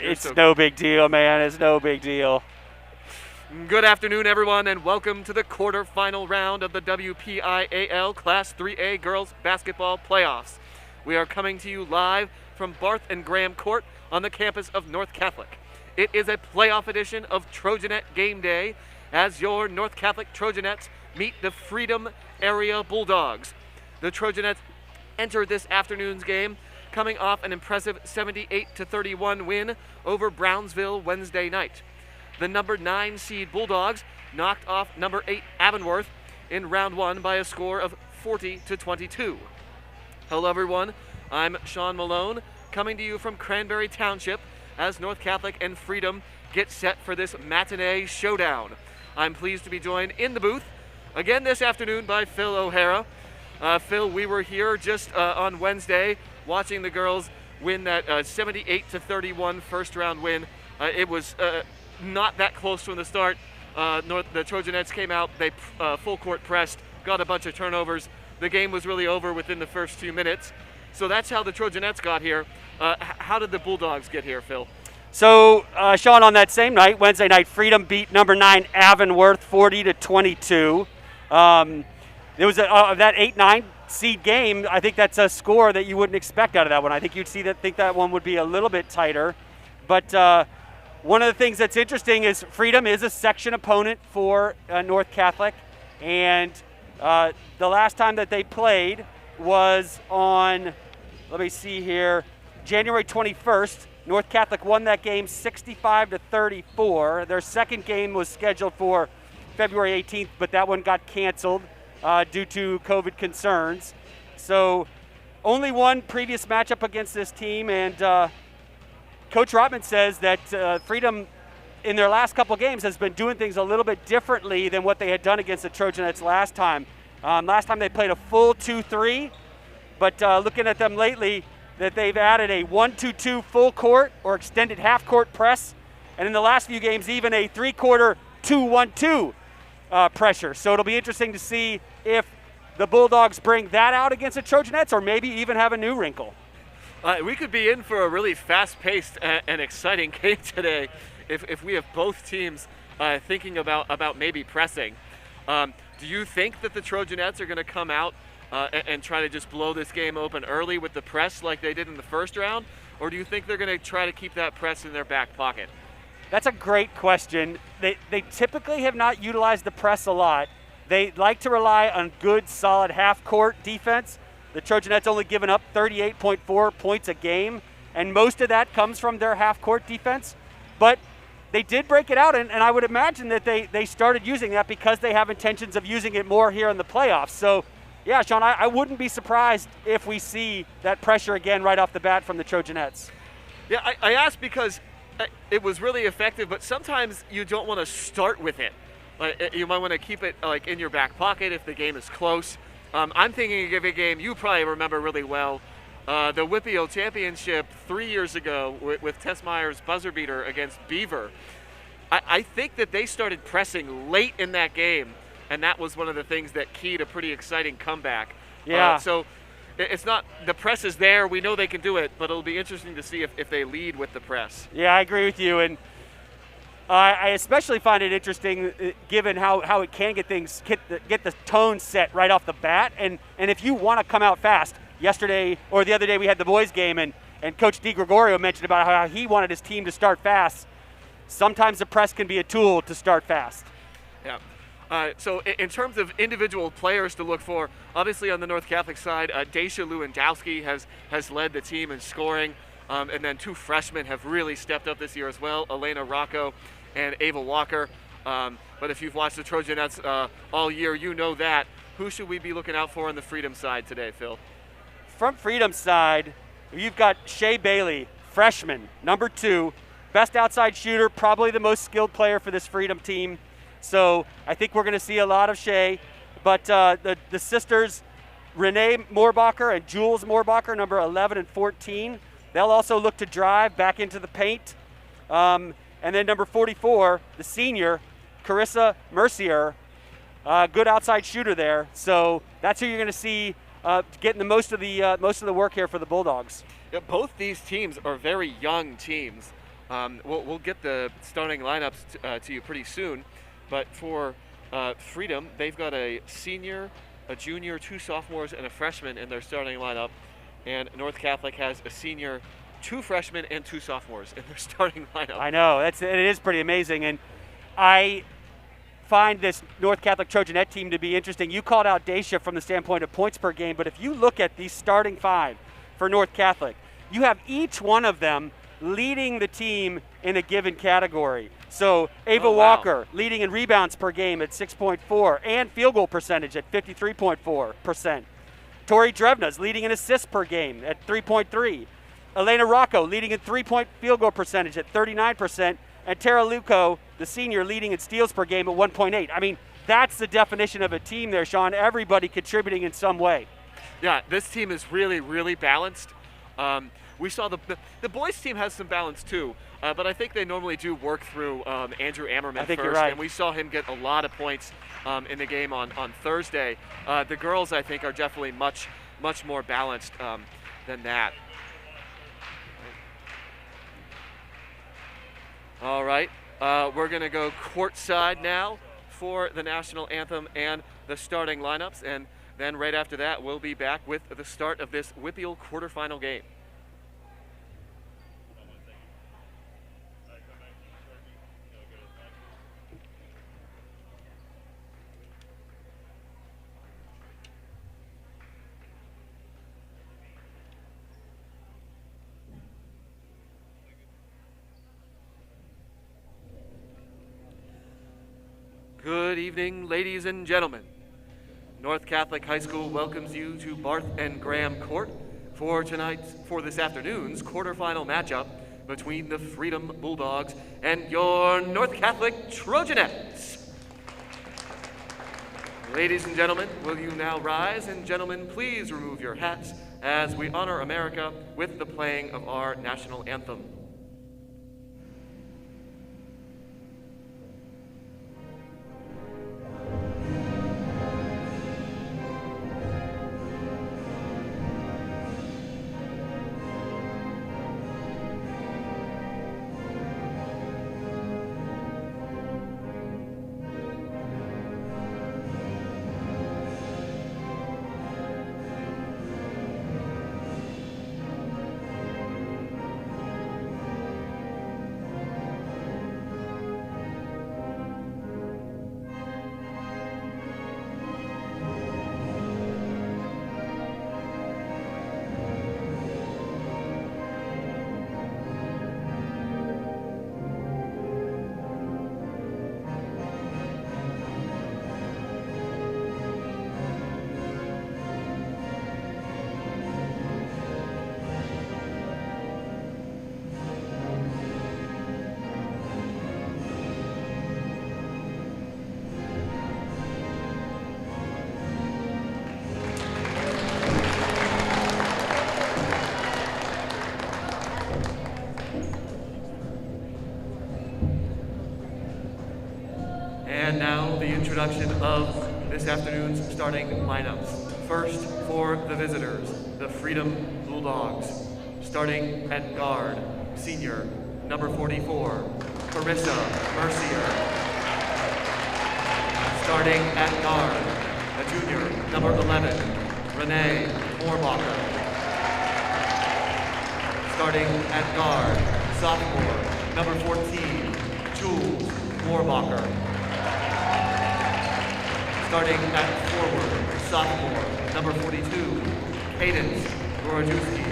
It's no big deal, man. It's no big deal. Good afternoon, everyone, and welcome to the quarterfinal round of the WPIAL Class 3A Girls Basketball Playoffs. We are coming to you live from Barth and Graham Court on the campus of North Catholic. It is a playoff edition of Trojanet Game Day as your North Catholic Trojanettes meet the Freedom Area Bulldogs. The Trojanettes enter this afternoon's game coming off an impressive 78-31 win over Brownsville Wednesday night. The number 9 seed Bulldogs knocked off number 8 Avonworth in round 1 by a score of 40-22. Hello everyone, I'm Sean Malone, coming to you from Cranberry Township as North Catholic and Freedom get set for this matinee showdown. I'm pleased to be joined in the booth again this afternoon by Phil O'Hara. Phil, we were here just on Wednesday watching the girls win that 78-31 first round win. It was not that close from the start. The Trojanettes came out, they full court pressed, got a bunch of turnovers. The game was really over within the first few minutes. So that's how the Trojanettes got here. How did the Bulldogs get here, Phil? So, Sean, on that same night, Wednesday night, Freedom beat number 9 Avonworth 40-22. It was that 8-9 seed game. I think that's a score that you wouldn't expect out of that one. I think you'd think that one would be a little bit tighter. But one of the things that's interesting is Freedom is a section opponent for North Catholic, and the last time that they played was on, let me see here, January 21st. North Catholic won that game 65-34. Their second game was scheduled for February 18th, but that one got canceled due to COVID concerns. So only one previous matchup against this team, and Coach Rotman says that Freedom in their last couple games has been doing things a little bit differently than what they had done against the Trojanettes last time. Last time they played a full 2-3, but looking at them lately, that they've added a 1-2-2 full court or extended half court press, and in the last few games even a 3-quarter 2-1-2 pressure. So it'll be interesting to see if the Bulldogs bring that out against the Trojanettes or maybe even have a new wrinkle. We could be in for a really fast-paced and exciting game today if we have both teams thinking about maybe pressing. Do you think that the Trojanettes are going to come out and try to just blow this game open early with the press like they did in the first round? Or do you think they're going to try to keep that press in their back pocket? That's a great question. They typically have not utilized the press a lot. They like to rely on good, solid half-court defense. The Trojanettes only given up 38.4 points a game, and most of that comes from their half-court defense. But they did break it out, and I would imagine that they started using that because they have intentions of using it more here in the playoffs. So, yeah, Sean, I wouldn't be surprised if we see that pressure again right off the bat from the Trojanettes. Yeah, I asked because it was really effective, but sometimes you don't want to start with it. You might want to keep it in your back pocket if the game is close. I'm thinking of a game you probably remember really well, the WPIAL Championship 3 years ago with Tess Meyer's buzzer beater against Beaver. I think that they started pressing late in that game, and that was one of the things that keyed a pretty exciting comeback. Yeah. So it's not, the press is there, we know they can do it, but it'll be interesting to see if they lead with the press. Yeah, I agree with you, and I especially find it interesting given how it can get the tone set right off the bat, and if you want to come out fast. Yesterday or the other day we had the boys game, and Coach DiGregorio mentioned about how he wanted his team to start fast. Sometimes the press can be a tool to start fast. Yeah. So in terms of individual players to look for, obviously on the North Catholic side, Daisha Lewandowski has led the team in scoring, and then 2 freshmen have really stepped up this year as well, Elena Rocco and Ava Walker. But if you've watched the Trojanettes all year, you know that. Who should we be looking out for on the Freedom side today, Phil? From Freedom side, you've got Shea Bailey, freshman, number 2, best outside shooter, probably the most skilled player for this Freedom team. So I think we're going to see a lot of Shea. But the sisters, Renee Moorbacher and Jules Moorbacher, number 11 and 14, they'll also look to drive back into the paint. And then number 44, the senior, Carissa Mercier, good outside shooter there. So that's who you're going to see getting the most of the work here for the Bulldogs. Yeah, both these teams are very young teams. We'll get the starting lineups to you pretty soon, but for Freedom, they've got a senior, a junior, 2 sophomores, and a freshman in their starting lineup, and North Catholic has a senior, 2 freshmen, and 2 sophomores in their starting lineup. I know, it is pretty amazing, and I find this North Catholic Trojanette team to be interesting. You called out day shift from the standpoint of points per game, but if you look at these starting 5 for North Catholic, you have each one of them leading the team in a given category. So Ava Walker leading in rebounds per game at 6.4 and field goal percentage at 53.4%. Tori Drevna's leading in assists per game at 3.3. Elena Rocco leading in 3-point field goal percentage at 39%. And Tara Luco, the senior, leading in steals per game at 1.8. I mean, that's the definition of a team there, Sean. Everybody contributing in some way. Yeah, this team is really, really balanced. We saw the boys team has some balance too, but I think they normally do work through Andrew Ammerman I think first, you're right. and we saw him get a lot of points in the game on Thursday. The girls, I think, are definitely much more balanced than that. All right, we're going to go courtside now for the national anthem and the starting lineups, and then right after that, we'll be back with the start of this WPIAL quarterfinal game. Good evening, ladies and gentlemen. North Catholic High School welcomes you to Barth and Graham Court for this afternoon's quarterfinal matchup between the Freedom Bulldogs and your North Catholic Trojanettes. Ladies and gentlemen, will you now rise, and gentlemen, please remove your hats as we honor America with the playing of our national anthem. And now the introduction of this afternoon's starting lineups. First, for the visitors, the Freedom Bulldogs. Starting at guard, senior, number 44, Carissa Mercier. Starting at guard, a junior, number 11, Renee Moorbacher. Starting at guard, sophomore, number 14, Jules Moorbacher. Starting at forward, sophomore, number 42, Cadence Gorojewski.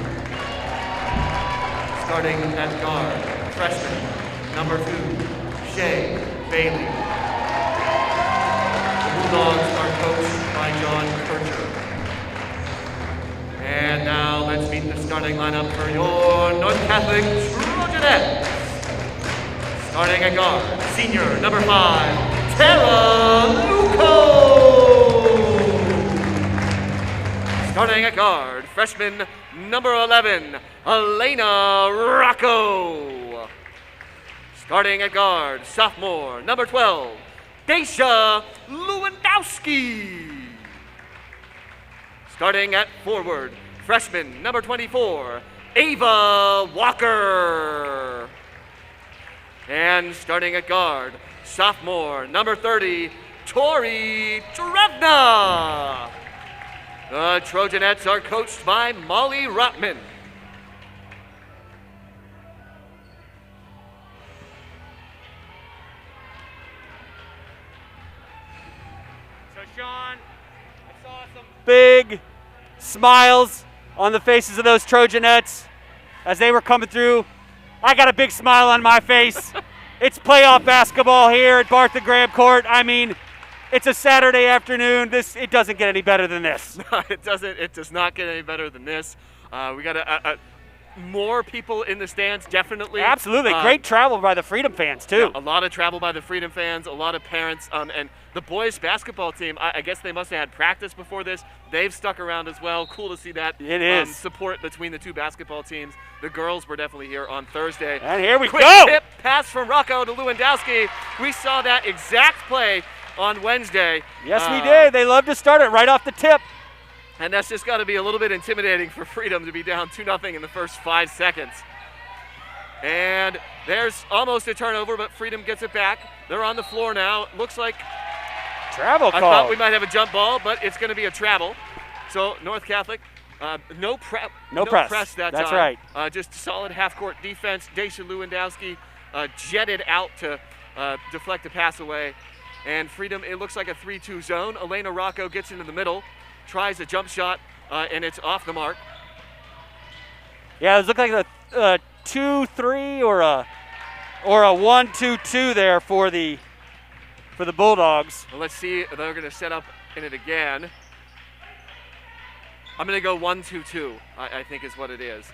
Starting at guard, freshman, number 2, Shay Bailey. The Bulldogs are coached by John Kircher. And now let's meet the starting lineup for your North Catholic Trojanettes. Starting at guard, senior, number 5, Tara Luco. Starting at guard, freshman, number 11, Elena Rocco. Starting at guard, sophomore, number 12, Daisha Lewandowski. Starting at forward, freshman, number 24, Ava Walker. And starting at guard, sophomore, number 30, Tori Drevna. The Trojanettes are coached by Molly Rotman. So Sean, I saw some big smiles on the faces of those Trojanettes as they were coming through. I got a big smile on my face. It's playoff basketball here at Barth and Graham Court. I mean, it's a Saturday afternoon. It doesn't get any better than this. No, it doesn't. It does not get any better than this. We got more people in the stands, definitely. Absolutely. Great travel by the Freedom fans, too. Yeah, a lot of travel by the Freedom fans, a lot of parents, and the boys basketball team, I guess they must have had practice before this. They've stuck around as well. Cool to see that. It is. Support between the two basketball teams. The girls were definitely here on Thursday. And here we Quick go. tip pass from Rocco to Lewandowski. We saw that exact play on Wednesday. Yes, we did. They love to start it right off the tip. And that's just got to be a little bit intimidating for Freedom to be down 2-0 in the first 5 seconds. And there's almost a turnover, but Freedom gets it back. They're on the floor now. Looks like travel call. I thought we might have a jump ball, but it's going to be a travel. So North Catholic, no press that time. That's right. Just solid half-court defense. Daisha Lewandowski jetted out to deflect a pass away. And Freedom, it looks like a 3-2 zone. Elena Rocco gets into the middle, tries a jump shot, and it's off the mark. Yeah, it looked like a 2-3 or a 1-2-2 there for the Bulldogs. Well, let's see. They're going to set up in it again. I'm going to go 1-2-2, I think is what it is.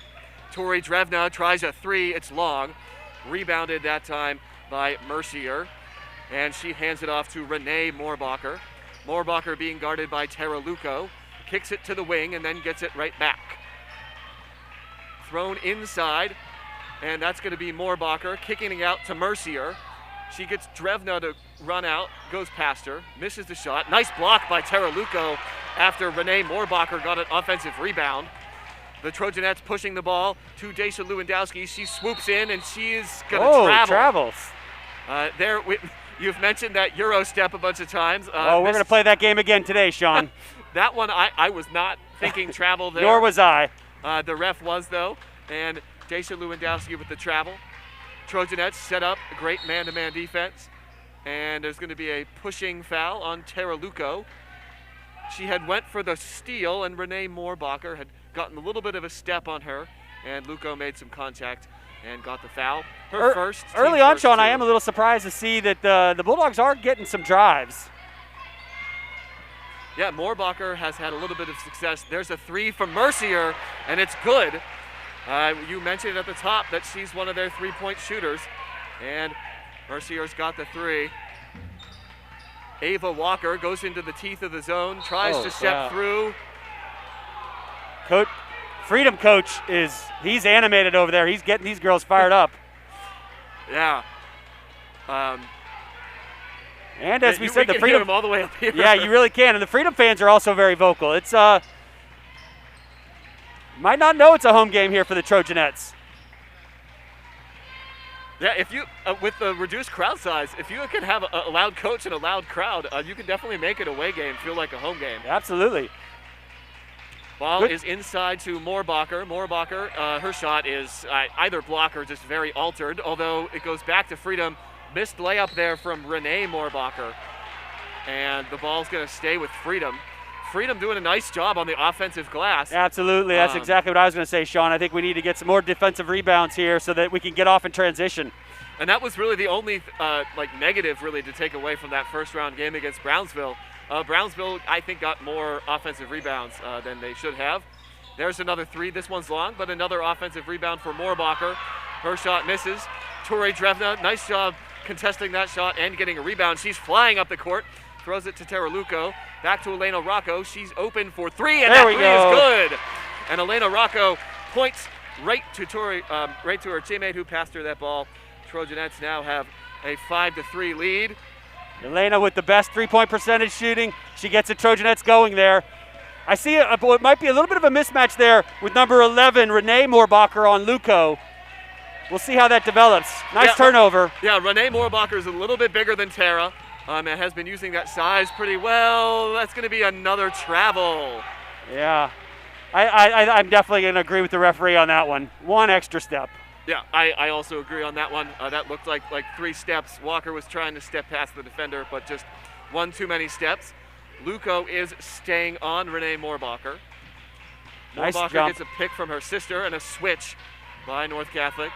Tori Drevna tries a 3. It's long. Rebounded that time by Mercier. And she hands it off to Renee Moorbacher. Moorbacher being guarded by Tara Luco. Kicks it to the wing and then gets it right back. Thrown inside. And that's going to be Moorbacher kicking it out to Mercier. She gets Drevna to run out, goes past her, misses the shot. Nice block by Tara Luco after Renee Moorbacher got an offensive rebound. The Trojanettes pushing the ball to Daisha Lewandowski. She swoops in and she is going to travel. Travels. You've mentioned that Euro step a bunch of times. We're going to play that game again today, Sean. That one I was not thinking travel there. Nor was I. The ref was, though. And Daisha Lewandowski with the travel. Trojanettes set up a great man-to-man defense. And there's going to be a pushing foul on Tara Luco. She had went for the steal, and Renee Moorbacher had gotten a little bit of a step on her. And Luco made some contact and got the foul. Her first. Early on, Sean, I am a little surprised to see that the Bulldogs are getting some drives. Yeah, Moorbacher has had a little bit of success. There's a 3 from Mercier, and it's good. You mentioned at the top that she's one of their 3-point shooters, and Mercier's got the 3. Ava Walker goes into the teeth of the zone, tries to step through. Freedom coach he's animated over there. He's getting these girls fired up. Yeah. And as we said, the Freedom hear them all the way up here. Yeah, you really can. And the Freedom fans are also very vocal. It's might not know it's a home game here for the Trojanettes. Yeah, if you with the reduced crowd size, if you can have a loud coach and a loud crowd, you can definitely make it a away game feel like a home game. Absolutely. Ball is inside to Moorbacher. Moorbacher, her shot is either block or just very altered, although it goes back to Freedom. Missed layup there from Renee Moorbacher. And the ball's going to stay with Freedom. Freedom doing a nice job on the offensive glass. Absolutely. That's exactly what I was going to say, Sean. I think we need to get some more defensive rebounds here so that we can get off in transition. And that was really the only negative really to take away from that first round game against Brownsville. Brownsville, I think, got more offensive rebounds than they should have. There's another 3. This one's long, but another offensive rebound for Moorbacher. Her shot misses. Tori Drevna, nice job contesting that shot and getting a rebound. She's flying up the court, throws it to Tara Luco. Back to Elena Rocco. She's open for 3, and that 3 is good. And Elena Rocco points right to her teammate who passed her that ball. Trojanettes now have a 5-3 lead. Elena with the best 3-point percentage shooting. She gets the Trojanettes going there. I see it might be a little bit of a mismatch there with number 11, Renee Moorbacher on Luco. we'll see how that develops. Nice Yeah, turnover. Yeah, Renee Moorbacher is a little bit bigger than Tara and has been using that size pretty well. That's going to be another travel. Yeah. I'm definitely going to agree with the referee on that one. One extra step. Yeah, I also agree on that one. That looked like 3 steps. Walker was trying to step past the defender, but just one too many steps. Luco is staying on Renee Moorbacher. Nice Moorbacher jump. gets a pick from her sister and a switch by North Catholic.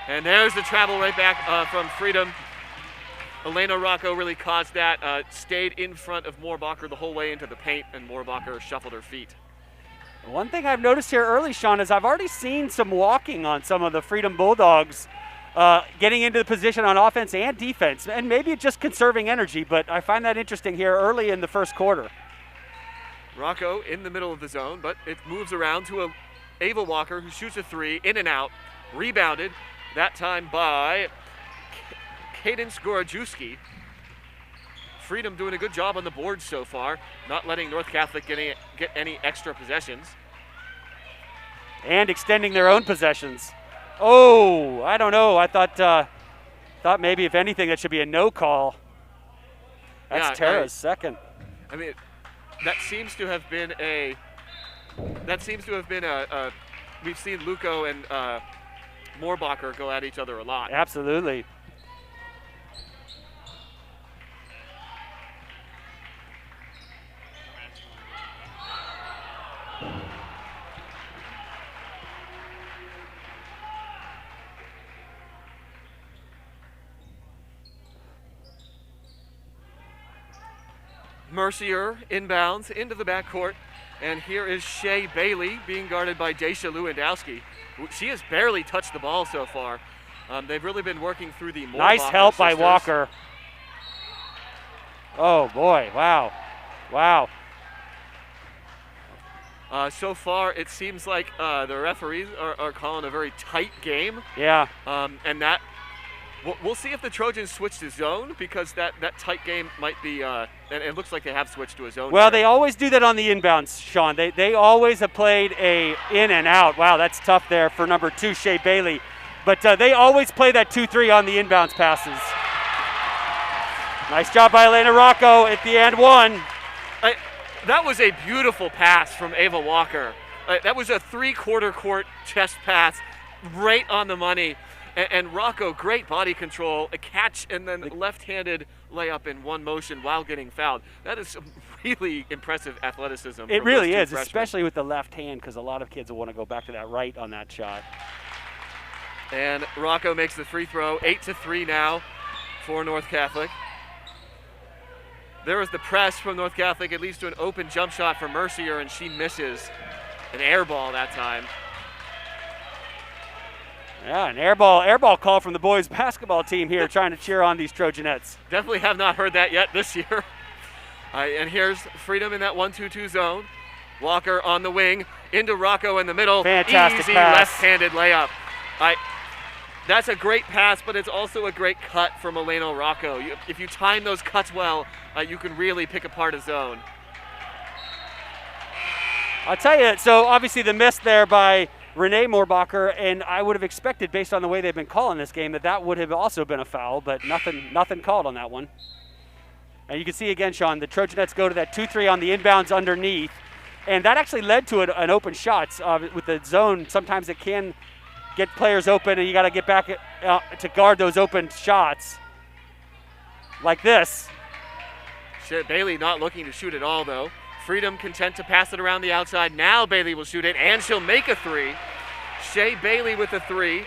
And there's the travel right back from Freedom. Elena Rocco really caused that, stayed in front of Moorbacher the whole way into the paint, and Moorbacher shuffled her feet. One thing I've noticed here early, Sean, is I've already seen some walking on some of the Freedom Bulldogs, getting into the position on offense and defense, and maybe it's just conserving energy, but I find that interesting here early in the first quarter. Rocco in the middle of the zone, but it moves around to Ava Walker, who shoots a 3, in and out, rebounded, that time by Cadence Gorajewski. Freedom doing a good job on the board so far, not letting North Catholic get any extra possessions. And extending their own possessions. Oh, I don't know. I thought maybe if anything that should be a no call. That's Tara's second. I mean, that seems to have been a. We've seen Luco and Moorbacher go at each other a lot. Absolutely. Mercier inbounds into the backcourt, and here is Shea Bailey being guarded by Daisha Lewandowski. She has barely touched the ball so far. They've really been working through the Moorbacher Nice help by sisters. Walker. Oh boy, wow. Wow. So far, it seems like the referees are calling a very tight game. Yeah. And that, we'll see if the Trojans switch to zone, because that tight game might be, and it looks like they have switched to a zone. Well, here. they always do that on the inbounds, Sean. They always have played a in and out. Wow, that's tough there for number 2, Shea Bailey. But they always play that 2-3 on the inbounds passes. Nice job by Elena Rocco at the and one. That was a beautiful pass from Ava Walker. That was a 3/4 court chest pass, right on the money. And Rocco, great body control, a catch, and then left-handed layup in one motion while getting fouled. That is some really impressive athleticism. It from really those two is, freshmen. especially with the left hand, because a lot of kids will want to go back to that right on that shot. And Rocco makes the free throw, 8-3 now for North Catholic. There was the press from North Catholic. It leads to an open jump shot for Mercier, and she misses. An air ball that time. Yeah, an air ball call from the boys basketball team here trying to cheer on these Trojanettes. Definitely have not heard that yet this year. And here's Freedom in that 1-2-2 zone. Walker on the wing, into Rocco in the middle. Fantastic Easy pass. left-handed layup. That's a great pass, but it's also a great cut from Elena Rocco. If you time those cuts well, you can really pick apart a zone. I'll tell you, so obviously the miss there by Renee Moorbacher, and I would have expected, based on the way they've been calling this game, that would have also been a foul, but nothing called on that one. And you can see again, Sean, the Trojanettes go to that 2-3 on the inbounds underneath, and that actually led to an open shot. With the zone, sometimes it can get players open, and you got to get back to guard those open shots like this. Bailey not looking to shoot at all, though. Freedom content to pass it around the outside. Now Bailey will shoot it, and she'll make a 3. Shea Bailey with a 3,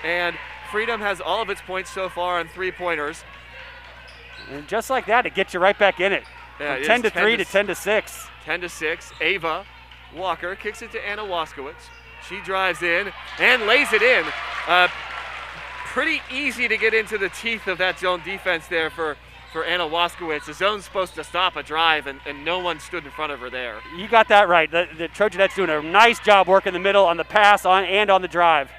and Freedom has all of its points so far on 3-pointers. And just like that, it gets you right back in it. Yeah, From it 10 is to 3 to 10 to 6. 10-6. Ava Walker kicks it to Anna Waskowitz. She drives in and lays it in. Pretty easy to get into the teeth of that zone defense there for Anna Waskowitz. The zone's supposed to stop a drive, and no one stood in front of her there. You got that right. The Trojanettes doing a nice job working the middle on the pass and on the drive.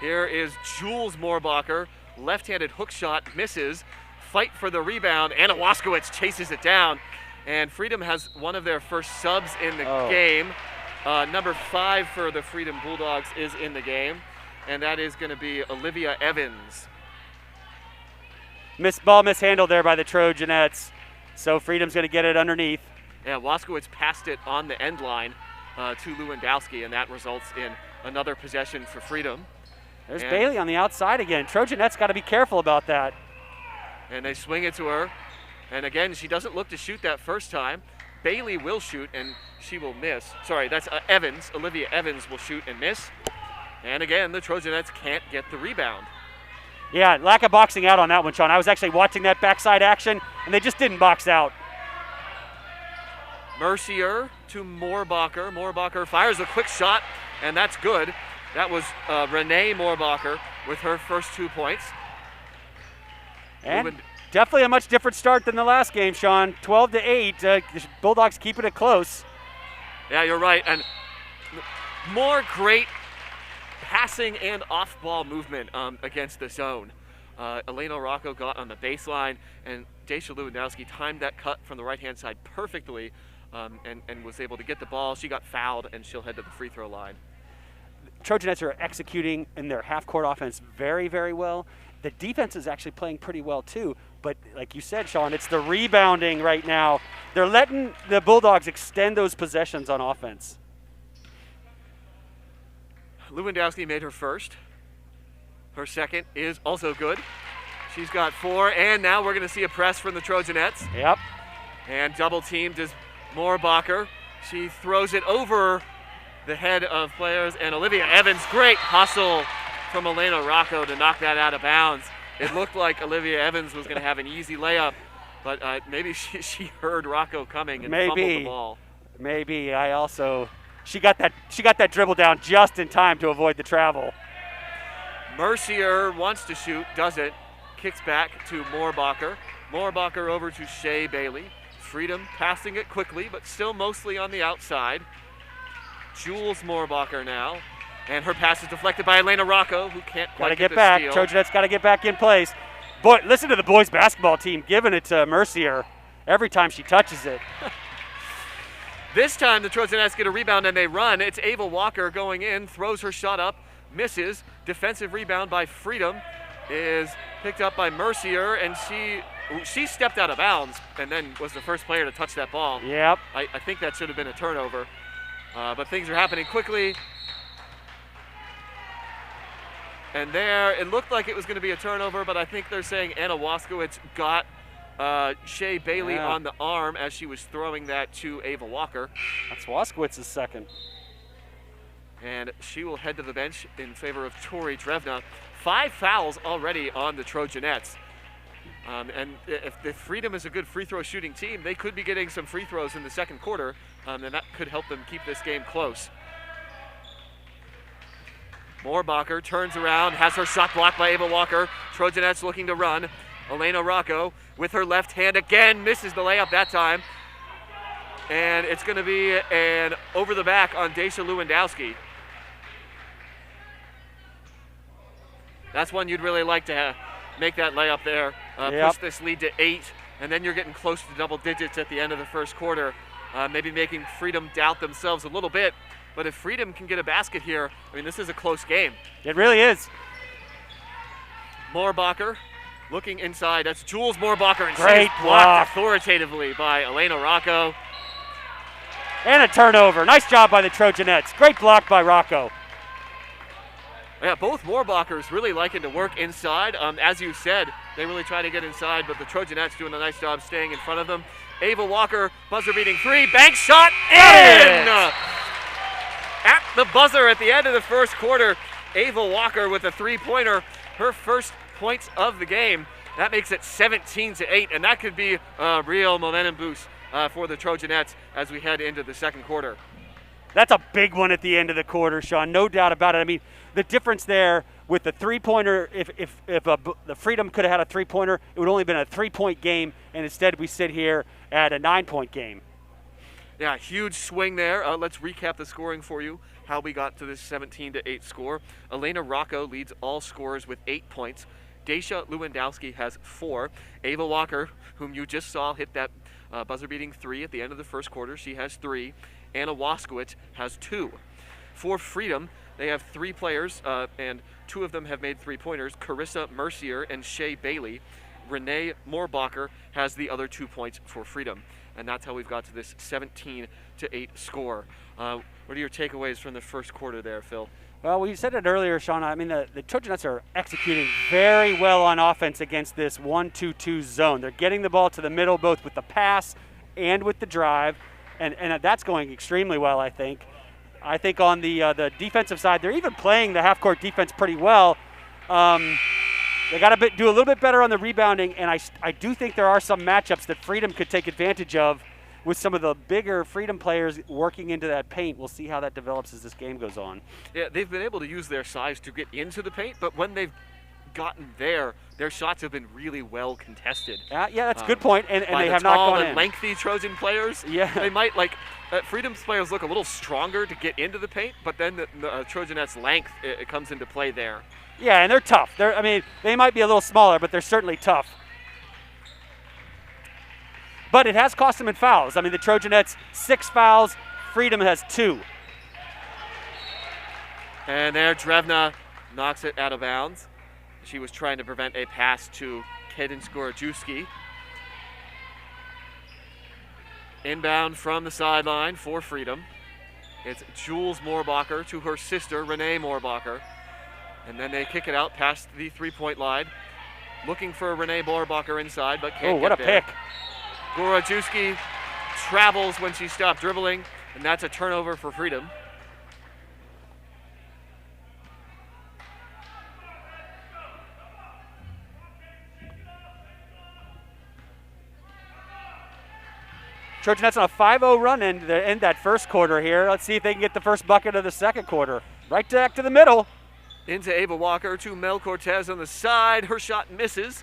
Here is Jules Moorbacher. Left-handed hook shot, misses. Fight for the rebound. Anna Waskowitz chases it down. And Freedom has one of their first subs in the game. Number 5 for the Freedom Bulldogs is in the game, and that is going to be Olivia Evans. Ball mishandled there by the Trojanettes, so Freedom's going to get it underneath. Yeah, Waskowitz passed it on the end line to Lewandowski, and that results in another possession for Freedom. There's Bailey on the outside again. Trojanettes got to be careful about that. And they swing it to her, and again, she doesn't look to shoot that first time. Bailey will shoot, and she will miss. Sorry, that's Evans. Olivia Evans will shoot and miss. And again, the Trojanettes can't get the rebound. Yeah, lack of boxing out on that one, Sean. I was actually watching that backside action, and they just didn't box out. Mercier to Moorbacher. Moorbacher fires a quick shot, and that's good. That was Renee Moorbacher with her first 2 points. And definitely a much different start than the last game, Sean. 12-8. The Bulldogs keeping it close. Yeah, you're right. And more great passing and off-ball movement against the zone. Elena Rocco got on the baseline, and Daisha Lewandowski timed that cut from the right-hand side perfectly and was able to get the ball. She got fouled, and she'll head to the free throw line. Trojanettes are executing in their half-court offense very, very well. The defense is actually playing pretty well, too. But like you said, Sean, it's the rebounding right now. They're letting the Bulldogs extend those possessions on offense. Lewandowski made her first. Her second is also good. She's got 4, and now we're going to see a press from the Trojanettes. Yep. And double teamed is Moorbacher. She throws it over the head of players, and Olivia Evans, great hustle from Elena Rocco to knock that out of bounds. It looked like Olivia Evans was going to have an easy layup, but maybe she heard Rocco coming and fumbled the ball. Maybe. She got that dribble down just in time to avoid the travel. Mercier wants to shoot, doesn't. Kicks back to Moorbacher. Moorbacher over to Shea Bailey. Freedom passing it quickly, but still mostly on the outside. Jules Moorbacher now. And her pass is deflected by Elena Rocco, who can't quite get the back. steal. Trojanettes got to get back in place. Boy, listen to the boys basketball team giving it to Mercier every time she touches it. This time the Trojanettes get a rebound and they run. It's Ava Walker going in, throws her shot up, misses. Defensive rebound by Freedom is picked up by Mercier, and she stepped out of bounds and then was the first player to touch that ball. Yep. I think that should have been a turnover. But things are happening quickly. And there, it looked like it was going to be a turnover, but I think they're saying Anna Waskowitz got Shea Bailey on the arm as she was throwing that to Ava Walker. That's Waskowitz's second. And she will head to the bench in favor of Tori Drevna. 5 fouls already on the Trojanettes. And if Freedom is a good free throw shooting team, they could be getting some free throws in the second quarter, and that could help them keep this game close. Moorbacher turns around, has her shot blocked by Ava Walker. Trojanettes looking to run. Elena Rocco with her left hand again, misses the layup that time. And it's going to be an over the back on Daisha Lewandowski. That's one you'd really like to make that layup there. Push this lead to 8, and then you're getting close to double digits at the end of the first quarter. Maybe making Freedom doubt themselves a little bit. But if Freedom can get a basket here, I mean, this is a close game. It really is. Moorbacher looking inside. That's Jules Moorbacher, and great she's blocked authoritatively by Elena Rocco. And a turnover. Nice job by the Trojanettes. Great block by Rocco. Yeah, both Moorbachers really liking to work inside. As you said, they really try to get inside, but the Trojanettes doing a nice job staying in front of them. Ava Walker, buzzer-beating 3, bank shot, in! At the buzzer at the end of the first quarter, Ava Walker with a 3-pointer, her first points of the game. That makes it 17-8, and that could be a real momentum boost for the Trojanettes as we head into the second quarter. That's a big one at the end of the quarter, Sean, no doubt about it. I mean, the difference there with the 3-pointer, if the Freedom could have had a 3-pointer, it would only have been a 3-point game, and instead we sit here at a 9-point game. Yeah, huge swing there. Let's recap the scoring for you, how we got to this 17-8 score. Elena Rocco leads all scorers with 8 points. Daisha Lewandowski has 4. Ava Walker, whom you just saw hit that buzzer-beating 3 at the end of the first quarter, she has 3. Anna Waskowicz has 2. For Freedom, they have 3 players, and 2 of them have made 3-pointers, Carissa Mercier and Shea Bailey. Renee Moorbacher has the other 2 points for Freedom. And that's how we've got to this 17-8 score. What are your takeaways from the first quarter there, Phil? Well, we said it earlier, Sean. I mean, the Trojanettes are executing very well on offense against this 1-2-2 zone. They're getting the ball to the middle, both with the pass and with the drive, and that's going extremely well, I think. I think on the defensive side, they're even playing the half-court defense pretty well. They got to do a little bit better on the rebounding, and I do think there are some matchups that Freedom could take advantage of with some of the bigger Freedom players working into that paint. We'll see how that develops as this game goes on. Yeah, they've been able to use their size to get into the paint, but when they've gotten there, their shots have been really well contested. Yeah, that's a good point, and they have the not tall gone and in. lengthy Trojan players. Yeah. They might, Freedom's players look a little stronger to get into the paint, but then the Trojanettes' length, it comes into play there. Yeah, and they're tough. They might be a little smaller, but they're certainly tough. But it has cost them in fouls. I mean, the Trojanettes, 6 fouls. Freedom has 2. And there, Drevna knocks it out of bounds. She was trying to prevent a pass to Kaden Skorajewski. Inbound from the sideline for Freedom. It's Jules Moorbacher to her sister, Renee Moorbacher. And then they kick it out past the 3-point line. Looking for Renee Moorbacher inside, but can't what get a there. pick. Gorajewski travels when she stopped dribbling, and that's a turnover for Freedom. Trojanettes on a 5-0 run in that first quarter here. Let's see if they can get the first bucket of the second quarter. Right back to the middle. Into Ava Walker to Mel Cortez on the side. Her shot misses.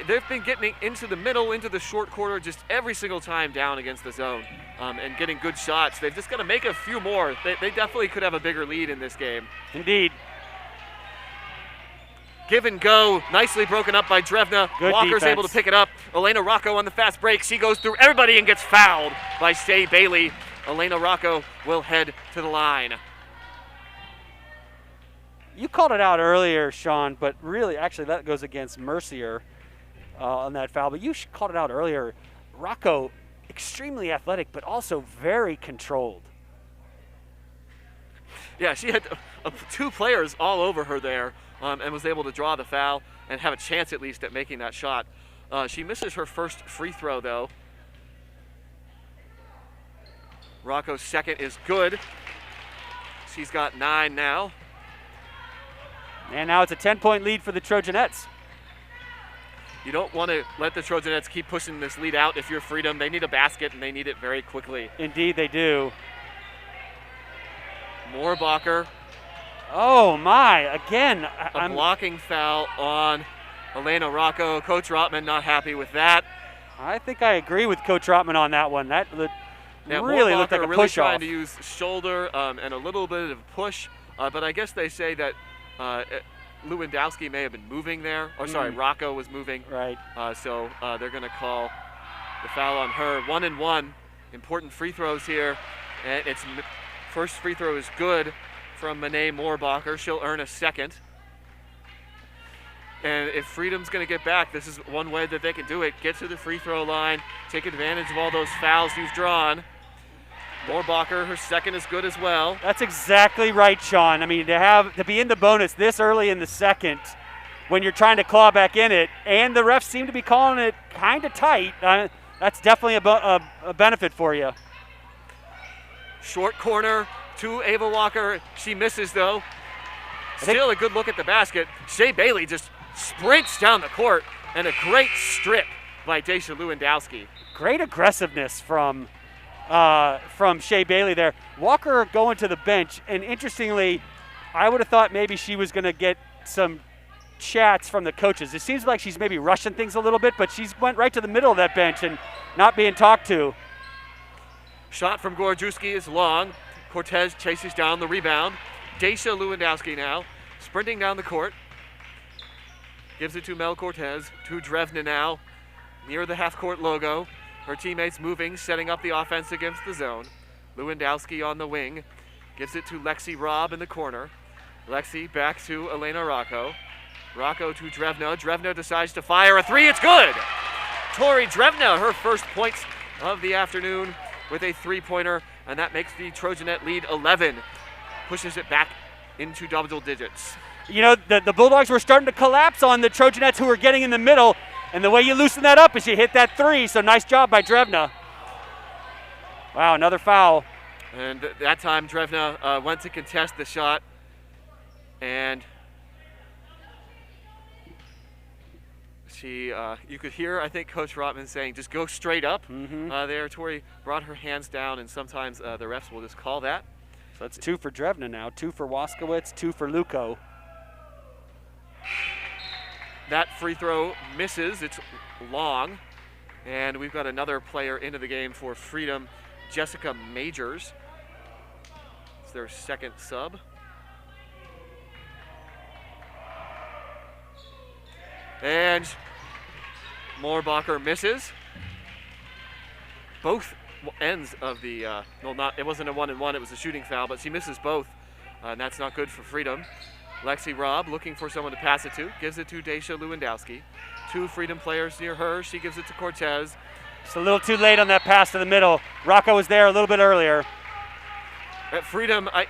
They've been getting into the middle, into the short quarter just every single time down against the zone and getting good shots. They've just got to make a few more. They definitely could have a bigger lead in this game. Indeed. Give and go, nicely broken up by Drevna. Good Walker's defense. able to pick it up. Elena Rocco on the fast break. She goes through everybody and gets fouled by Shea Bailey. Elena Rocco will head to the line. You called it out earlier, Sean, but really, actually, that goes against Mercier on that foul. But you called it out earlier. Rocco, extremely athletic, but also very controlled. Yeah, she had 2 players all over her there and was able to draw the foul and have a chance at least at making that shot. She misses her first free throw, though. Rocco's second is good. She's got 9 now. And now it's a 10-point lead for the Trojanettes. You don't want to let the Trojanettes keep pushing this lead out if you're Freedom. They need a basket, and they need it very quickly. Indeed, they do. Moorbacher. Oh, my. Again, A blocking foul on Elena Rocco. Coach Rotman not happy with that. I think I agree with Coach Rotman on that one. That really looked like a really push-off. trying to use shoulder and a little bit of push, but I guess they say that Lewandowski may have been moving there. Or sorry, Rocco was moving. Right. So they're going to call the foul on her. 1-and-1. Important free throws here. And it's first free throw is good from Renee Moorbacher. She'll earn a second. And if Freedom's going to get back, this is one way that they can do it. Get to the free throw line, take advantage of all those fouls you've drawn. Moorbacher, her second is good as well. That's exactly right, Sean. I mean, to be in the bonus this early in the second when you're trying to claw back in it, and the refs seem to be calling it kind of tight, that's definitely a benefit for you. Short corner to Ava Walker. She misses, though. Still a good look at the basket. Shea Bailey just sprints down the court, and a great strip by Daisha Lewandowski. Great aggressiveness from Shea Bailey there. Walker going to the bench, and interestingly, I would have thought maybe she was going to get some chats from the coaches. It seems like she's maybe rushing things a little bit, but she's went right to the middle of that bench and not being talked to. Shot from Gorajewski is long. Cortez chases down the rebound. Daisha Lewandowski now sprinting down the court. Gives it to Mel Cortez, to Drevna now, near the half-court logo. Her teammates moving, setting up the offense against the zone. Lewandowski on the wing. Gives it to Lexi Robb in the corner. Lexi back to Elena Rocco. Rocco to Drevna. Drevna decides to fire a three. It's good! Tori Drevna, her first points of the afternoon with a three-pointer, and that makes the Trojanet lead 11. Pushes it back into double digits. You know, the Bulldogs were starting to collapse on the Trojanettes, who were getting in the middle, and the way you loosen that up is you hit that three, so nice job by Drevna. Wow, another foul. And that time Drevna went to contest the shot, and you could hear, I think, Coach Rotman saying, just go straight up. There, Tori brought her hands down, and sometimes the refs will just call that. So that's 2 for Drevna now, 2 for Waskowitz, 2 for Luco. That free throw misses. It's long. And we've got another player into the game for Freedom, Jessica Majors. It's their second sub. And Moorbacher misses. Both ends of the, it wasn't a 1-and-1, it was a shooting foul, but she misses both, and that's not good for Freedom. Lexi Robb looking for someone to pass it to, gives it to Daisha Lewandowski. 2 Freedom players near her, she gives it to Cortez. It's a little too late on that pass to the middle. Rocco was there a little bit earlier. At Freedom, I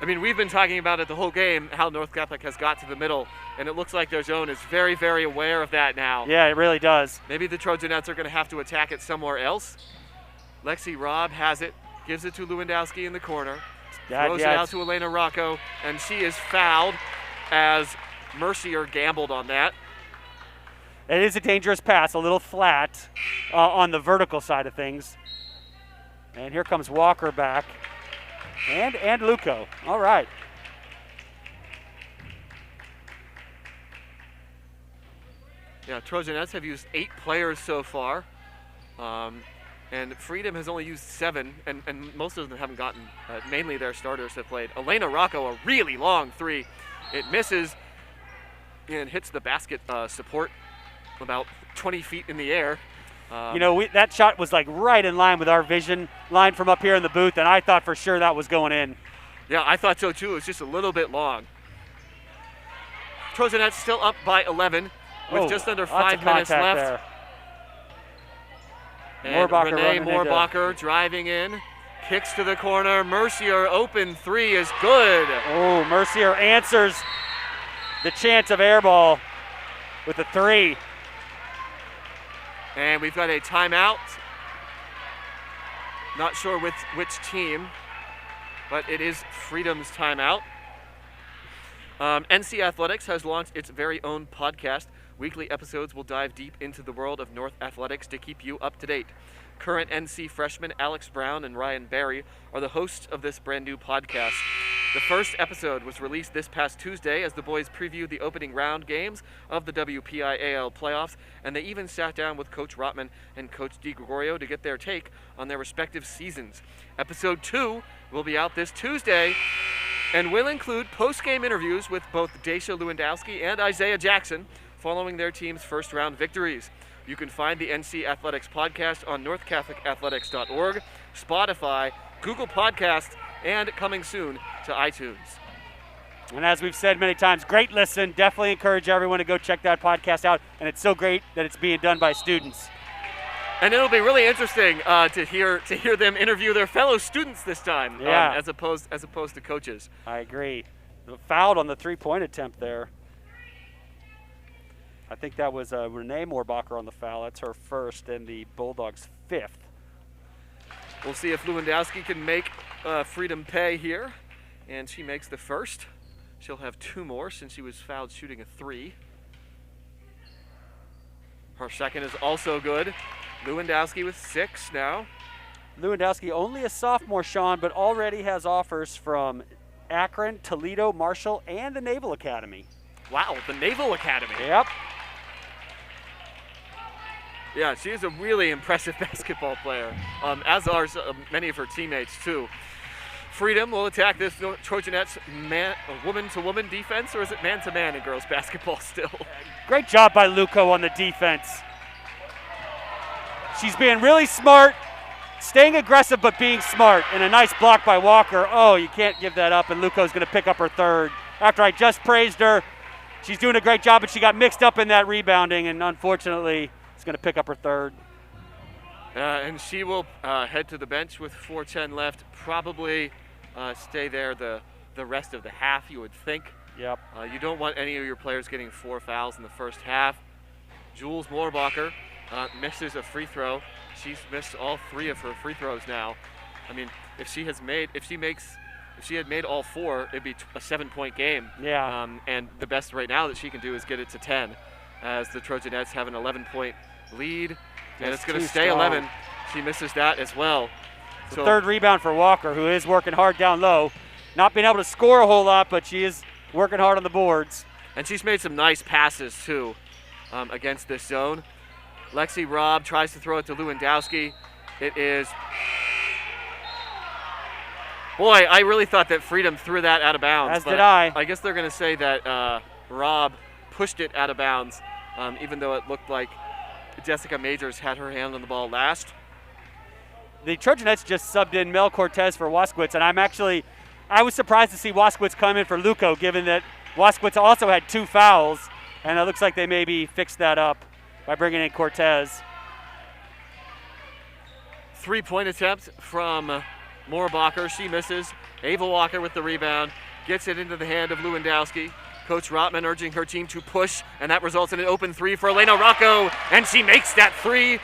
mean, we've been talking about it the whole game, how North Catholic has got to the middle, and it looks like their zone is very, very aware of that now. Yeah, it really does. Maybe the Trojanettes are going to have to attack it somewhere else. Lexi Robb has it, gives it to Lewandowski in the corner, throws it out to Elena Rocco, and she is fouled as Mercier gambled on that. It is a dangerous pass, a little flat on the vertical side of things. And here comes Walker back. And Luco. All right. Yeah, Trojanettes have used 8 players so far. And Freedom has only used 7, and most of them haven't gotten, mainly their starters have played. Elena Rocco, a really long three. It misses and hits the basket support about 20 feet in the air. You know, that shot was like right in line with our vision line from up here in the booth, and I thought for sure that was going in. Yeah, I thought so too. It was just a little bit long. Trojanettes still up by 11 with just under 5 minutes left. There. And Renee Moorbacher driving in, kicks to the corner. Mercier open three is good. Oh, Mercier answers the chance of air ball with a three. And we've got a timeout. Not sure with which team, but it is Freedom's timeout. NC Athletics has launched its very own podcast. Weekly episodes will dive deep into the world of North Athletics to keep you up to date. Current NC freshmen Alex Brown and Ryan Barry are the hosts of this brand new podcast. The first episode was released this past Tuesday as the boys previewed the opening round games of the WPIAL playoffs, and they even sat down with Coach Rotman and Coach DiGregorio to get their take on their respective seasons. Episode 2 will be out this Tuesday and will include post-game interviews with both Daisha Lewandowski and Isaiah Jackson following their team's first-round victories. You can find the NC Athletics podcast on northcatholicathletics.org, Spotify, Google Podcasts, and coming soon to iTunes. And as we've said many times, great listen. Definitely encourage everyone to go check that podcast out. And it's so great that it's being done by students. And it'll be really interesting to hear them interview their fellow students this time, as opposed to coaches. I agree. Fouled on the three-point attempt there. I think that was Renee Moorbacher on the foul. That's her first and the Bulldogs' 5th. We'll see if Lewandowski can make Freedom pay here. And she makes the first. She'll have 2 more since she was fouled shooting a 3. Her second is also good. Lewandowski with 6 now. Lewandowski only a sophomore, Sean, but already has offers from Akron, Toledo, Marshall, and the Naval Academy. Wow, the Naval Academy. Yep. Yeah, she is a really impressive basketball player, as are many of her teammates, too. Freedom will attack this Trojanettes woman-to-woman defense, or is it man-to-man in girls basketball still? Great job by Luco on the defense. She's being really smart, staying aggressive but being smart, and a nice block by Walker. Oh, you can't give that up, and Luco's going to pick up her third. After I just praised her, she's doing a great job, but she got mixed up in that rebounding, and unfortunately, is going to pick up her third. And she will head to the bench with 4:10 left. Probably stay there the rest of the half, you would think. Yep. You don't want any of your players getting 4 fouls in the first half. Jules Moorbacher misses a free throw. She's missed all 3 of her free throws now. I mean, if she had made all 4, it'd be a 7-point game. Yeah. And the best right now that she can do is get it to 10, as the Trojanettes have an 11-point lead, and it's going to stay 11. She misses that as well. So third rebound for Walker, who is working hard down low. Not being able to score a whole lot, but she is working hard on the boards. And she's made some nice passes, too, against this zone. Lexi Robb tries to throw it to Lewandowski. It is... Boy, I really thought that Freedom threw that out of bounds. As did I. I guess they're going to say that Robb pushed it out of bounds, even though it looked like Jessica Majors had her hand on the ball last. The Trojanettes just subbed in Mel Cortez for Waskowitz, and I was surprised to see Waskowitz come in for Luco, given that Waskowitz also had 2 fouls, and it looks like they maybe fixed that up by bringing in Cortez. 3-point attempt from Moorbacher. She misses. Ava Walker with the rebound. Gets it into the hand of Lewandowski. Coach Rotman urging her team to push, and that results in an open 3 for Elena Rocco, and she makes that 3.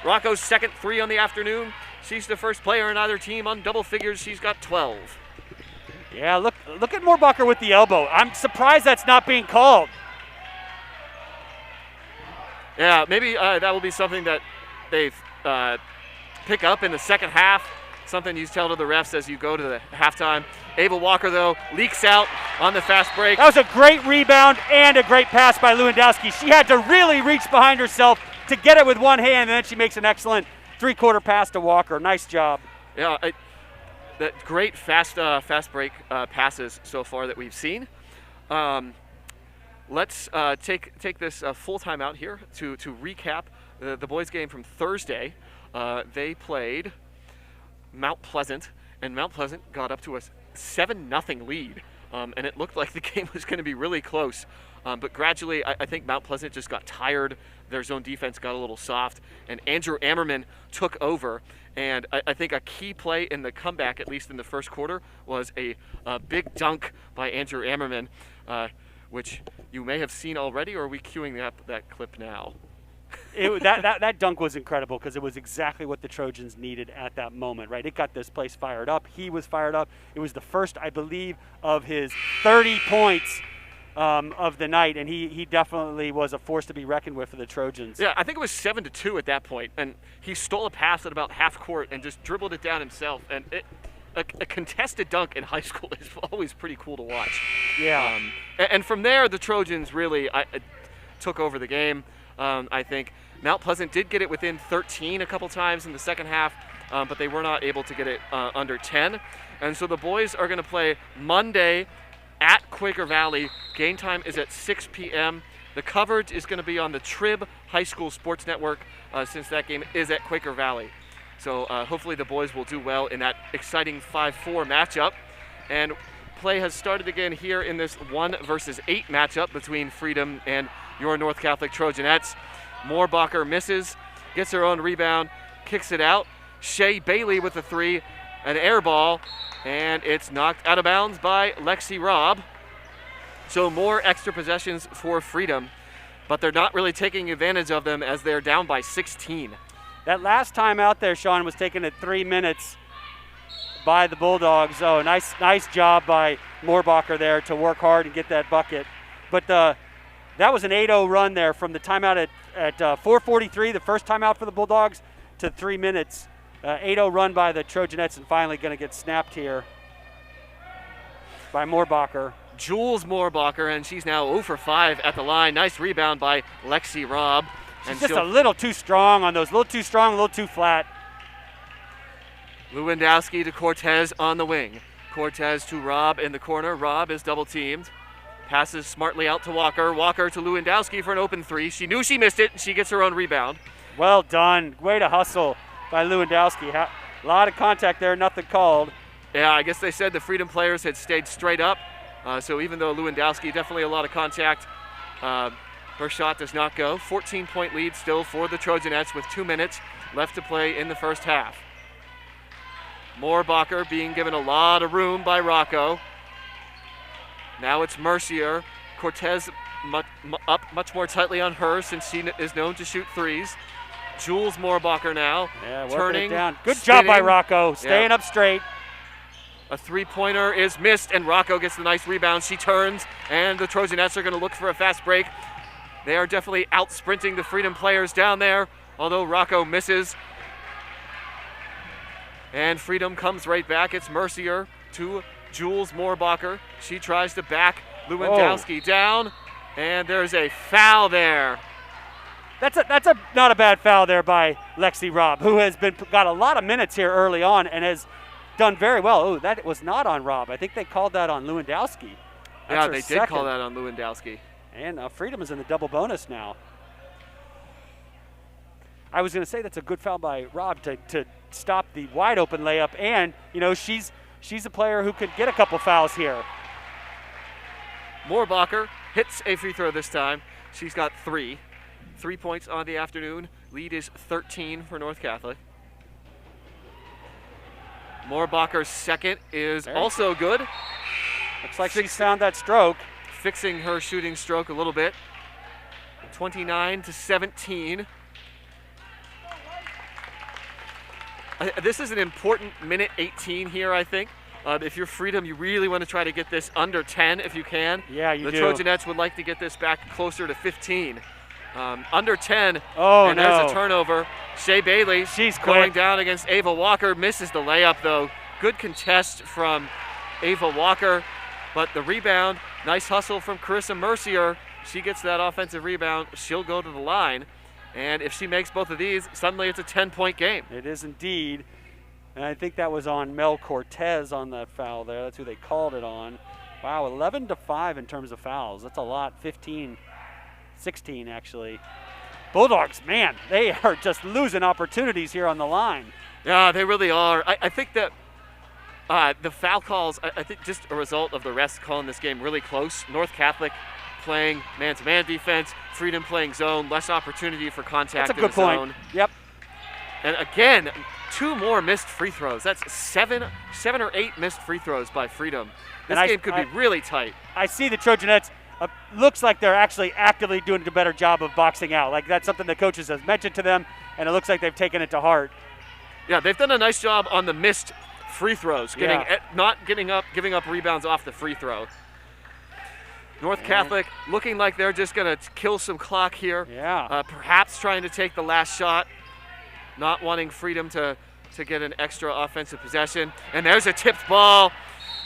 Rocco's second 3 on the afternoon. She's the first player in either team on double figures. She's got 12. Yeah, look at Moorbacher with the elbow. I'm surprised that's not being called. Yeah, maybe that will be something that they pick up in the second half, something you tell to the refs as you go to the halftime. Ava Walker, though, leaks out on the fast break. That was a great rebound and a great pass by Lewandowski. She had to really reach behind herself to get it with one hand, and then she makes an excellent 3-quarter pass to Walker. Nice job. Yeah, that great fast break passes so far that we've seen. Let's take this full time out here to recap the boys' game from Thursday. They played Mount Pleasant, and Mount Pleasant got up to a 7-0 lead, and it looked like the game was going to be really close. But gradually, I think Mount Pleasant just got tired. Their zone defense got a little soft, and Andrew Ammerman took over. And I think a key play in the comeback, at least in the first quarter, was a big dunk by Andrew Ammerman, which you may have seen already, or are we queuing that clip now? That dunk was incredible because it was exactly what the Trojans needed at that moment, right? It got this place fired up. He was fired up. It was the first, I believe, of his 30 points of the night, and he definitely was a force to be reckoned with for the Trojans. Yeah, I think it was 7-2 at that point, and he stole a pass at about half court and just dribbled it down himself. And a contested dunk in high school is always pretty cool to watch. Yeah. And from there, the Trojans really took over the game. I think Mount Pleasant did get it within 13 a couple times in the second half, but they were not able to get it under 10. And so the boys are going to play Monday at Quaker Valley. Game time is at 6 p.m. The coverage is going to be on the Trib High School Sports Network since that game is at Quaker Valley. So hopefully the boys will do well in that exciting 5-4 matchup. And play has started again here in this 1 versus 8 matchup between Freedom and your North Catholic Trojanettes. Moorbacher misses, gets her own rebound, kicks it out. Shea Bailey with the 3, an air ball, and it's knocked out of bounds by Lexi Robb. So more extra possessions for Freedom, but they're not really taking advantage of them as they're down by 16. That last time out there, Sean, was taken at 3 minutes by the Bulldogs. Oh, nice job by Moorbacher there to work hard and get that bucket. But that was an 8-0 run there from the timeout at 4:43, the first timeout for the Bulldogs, to 3 minutes. 8-0 run by the Trojanettes, and finally going to get snapped here by Moorbacher. Jules Moorbacher, and she's now 0 for 5 at the line. Nice rebound by Lexi Robb. She's just a little too strong on those, a little too strong, a little too flat. Lewandowski to Cortez on the wing. Cortez to Robb in the corner. Robb is double teamed. Passes smartly out to Walker. Walker to Lewandowski for an open 3. She knew she missed it, and she gets her own rebound. Well done. Way to hustle. by Lewandowski. A lot of contact there, nothing called. Yeah, I guess they said the Freedom players had stayed straight up. So even though Lewandowski, definitely a lot of contact, her shot does not go. 14-point lead still for the Trojanettes with 2 minutes left to play in the first half. Moorbacher being given a lot of room by Rocco. Now it's Mercier. Cortez up much more tightly on her since she is known to shoot threes. Jules Moorbacher now turning, it down. Good job by Rocco, staying up straight. A three-pointer is missed, and Rocco gets the nice rebound. She turns, and the Trojanettes are going to look for a fast break. They are definitely out-sprinting the Freedom players down there, although Rocco misses. And Freedom comes right back. It's Mercier to Jules Moorbacher. She tries to back Lewandowski down, and there's a foul there. That's not a bad foul there by Lexi Robb, who has got a lot of minutes here early on and has done very well. Oh, that was not on Robb. I think they called that on Lewandowski. Yeah, they did call that on Lewandowski. And Freedom is in the double bonus now. I was going to say that's a good foul by Robb to stop the wide open layup, and she's a player who could get a couple fouls here. Moorbacher hits a free throw this time. She's got 3 points on the afternoon. Lead is 13 for North Catholic. Moorbacher's second is also good. Looks like she's found that stroke. Fixing her shooting stroke a little bit. 29-17. This is an important minute 18 here, I think. If you're Freedom, you really want to try to get this under 10 if you can. Yeah, you do. The Trojanettes would like to get this back closer to 15. Under 10, and there's a turnover. Shea Bailey, she's going down against Ava Walker, misses the layup though. Good contest from Ava Walker, but the rebound, nice hustle from Carissa Mercier. She gets that offensive rebound, she'll go to the line, and if she makes both of these, suddenly it's a 10-point game. It is indeed, and I think that was on Mel Cortez on that foul there. That's who they called it on. Wow, 11-5 in terms of fouls. That's a lot, 15. 16 actually. Bulldogs, man, they are just losing opportunities here on the line. Yeah, they really are. I think that the foul calls, I think just a result of the refs calling this game really close. North Catholic playing man-to-man defense, Freedom playing zone, less opportunity for contact in the zone. That's a good point. Yep. And again, 2 more missed free throws. That's 7 or 8 missed free throws by Freedom. This game could be really tight. I see the Trojanettes. Looks like they're actually actively doing a better job of boxing out. Like that's something the coaches have mentioned to them, and it looks like they've taken it to heart. Yeah, they've done a nice job on the missed free throws, not giving up rebounds off the free throw. North Catholic looking like they're just going to kill some clock here. Yeah. Perhaps trying to take the last shot, not wanting Freedom to get an extra offensive possession. And there's a tipped ball.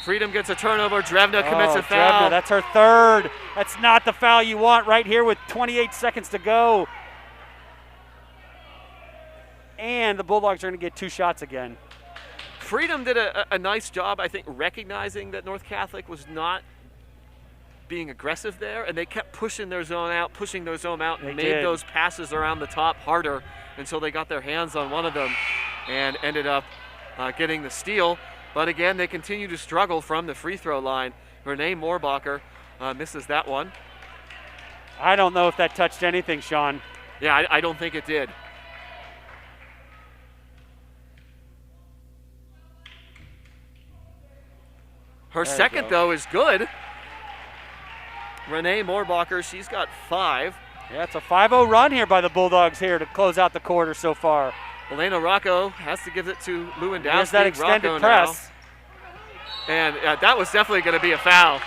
Freedom gets a turnover. Drevna commits a foul. Drevna, that's her third. That's not the foul you want right here with 28 seconds to go. And the Bulldogs are going to get 2 shots again. Freedom did a nice job, I think, recognizing that North Catholic was not being aggressive there, and they kept pushing their zone out, and made those passes around the top harder until they got their hands on one of them and ended up getting the steal. But again, they continue to struggle from the free throw line. Renee Moorbacher misses that one. I don't know if that touched anything, Sean. Yeah, I don't think it did. Her second, though, is good. Renee Moorbacher, she's got 5. Yeah, it's a 5-0 run here by the Bulldogs here to close out the quarter so far. Elena Rocco has to give it to Lewandowski. There's that extended Rocco press. Now. And that was definitely going to be a foul.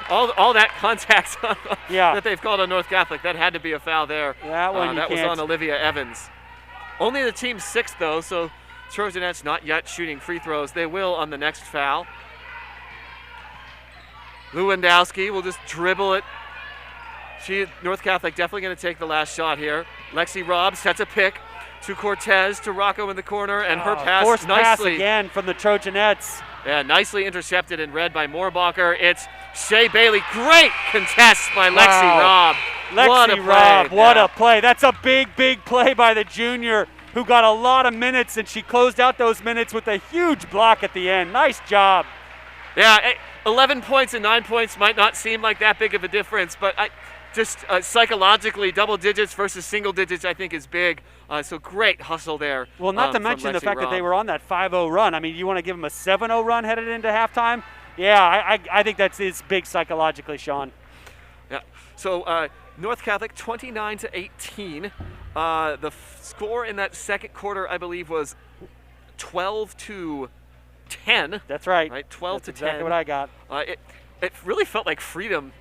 All that contact that they've called on North Catholic, that had to be a foul there. That one that was on Olivia Evans. Only the team's 6th, though, so Trojanettes not yet shooting free throws. They will on the next foul. Lewandowski will just dribble it. North Catholic definitely going to take the last shot here. Lexi Robb sets a pick to Cortez, to Rocco in the corner, and her pass forced nicely. Pass again from the Trojanettes. Yeah, nicely intercepted and read by Moorbacher. It's Shea Bailey. Great contest by Lexi Robb. Lexi Robb, what a play. That's a big, big play by the junior. who got a lot of minutes, and she closed out those minutes with a huge block at the end. Nice job. Yeah, 11 points and 9 points might not seem like that big of a difference, but psychologically, double digits versus single digits, I think, is big. So great hustle there. Well, not to mention the fact that they were on that 5-0 run. I mean, you want to give them a 7-0 run headed into halftime? Yeah, I think is big psychologically, Sean. Yeah. So North Catholic 29-18. The score in that second quarter, I believe, was 12-10. That's right. Right, 12 That's to 10. Exactly what I got. It really felt like Freedom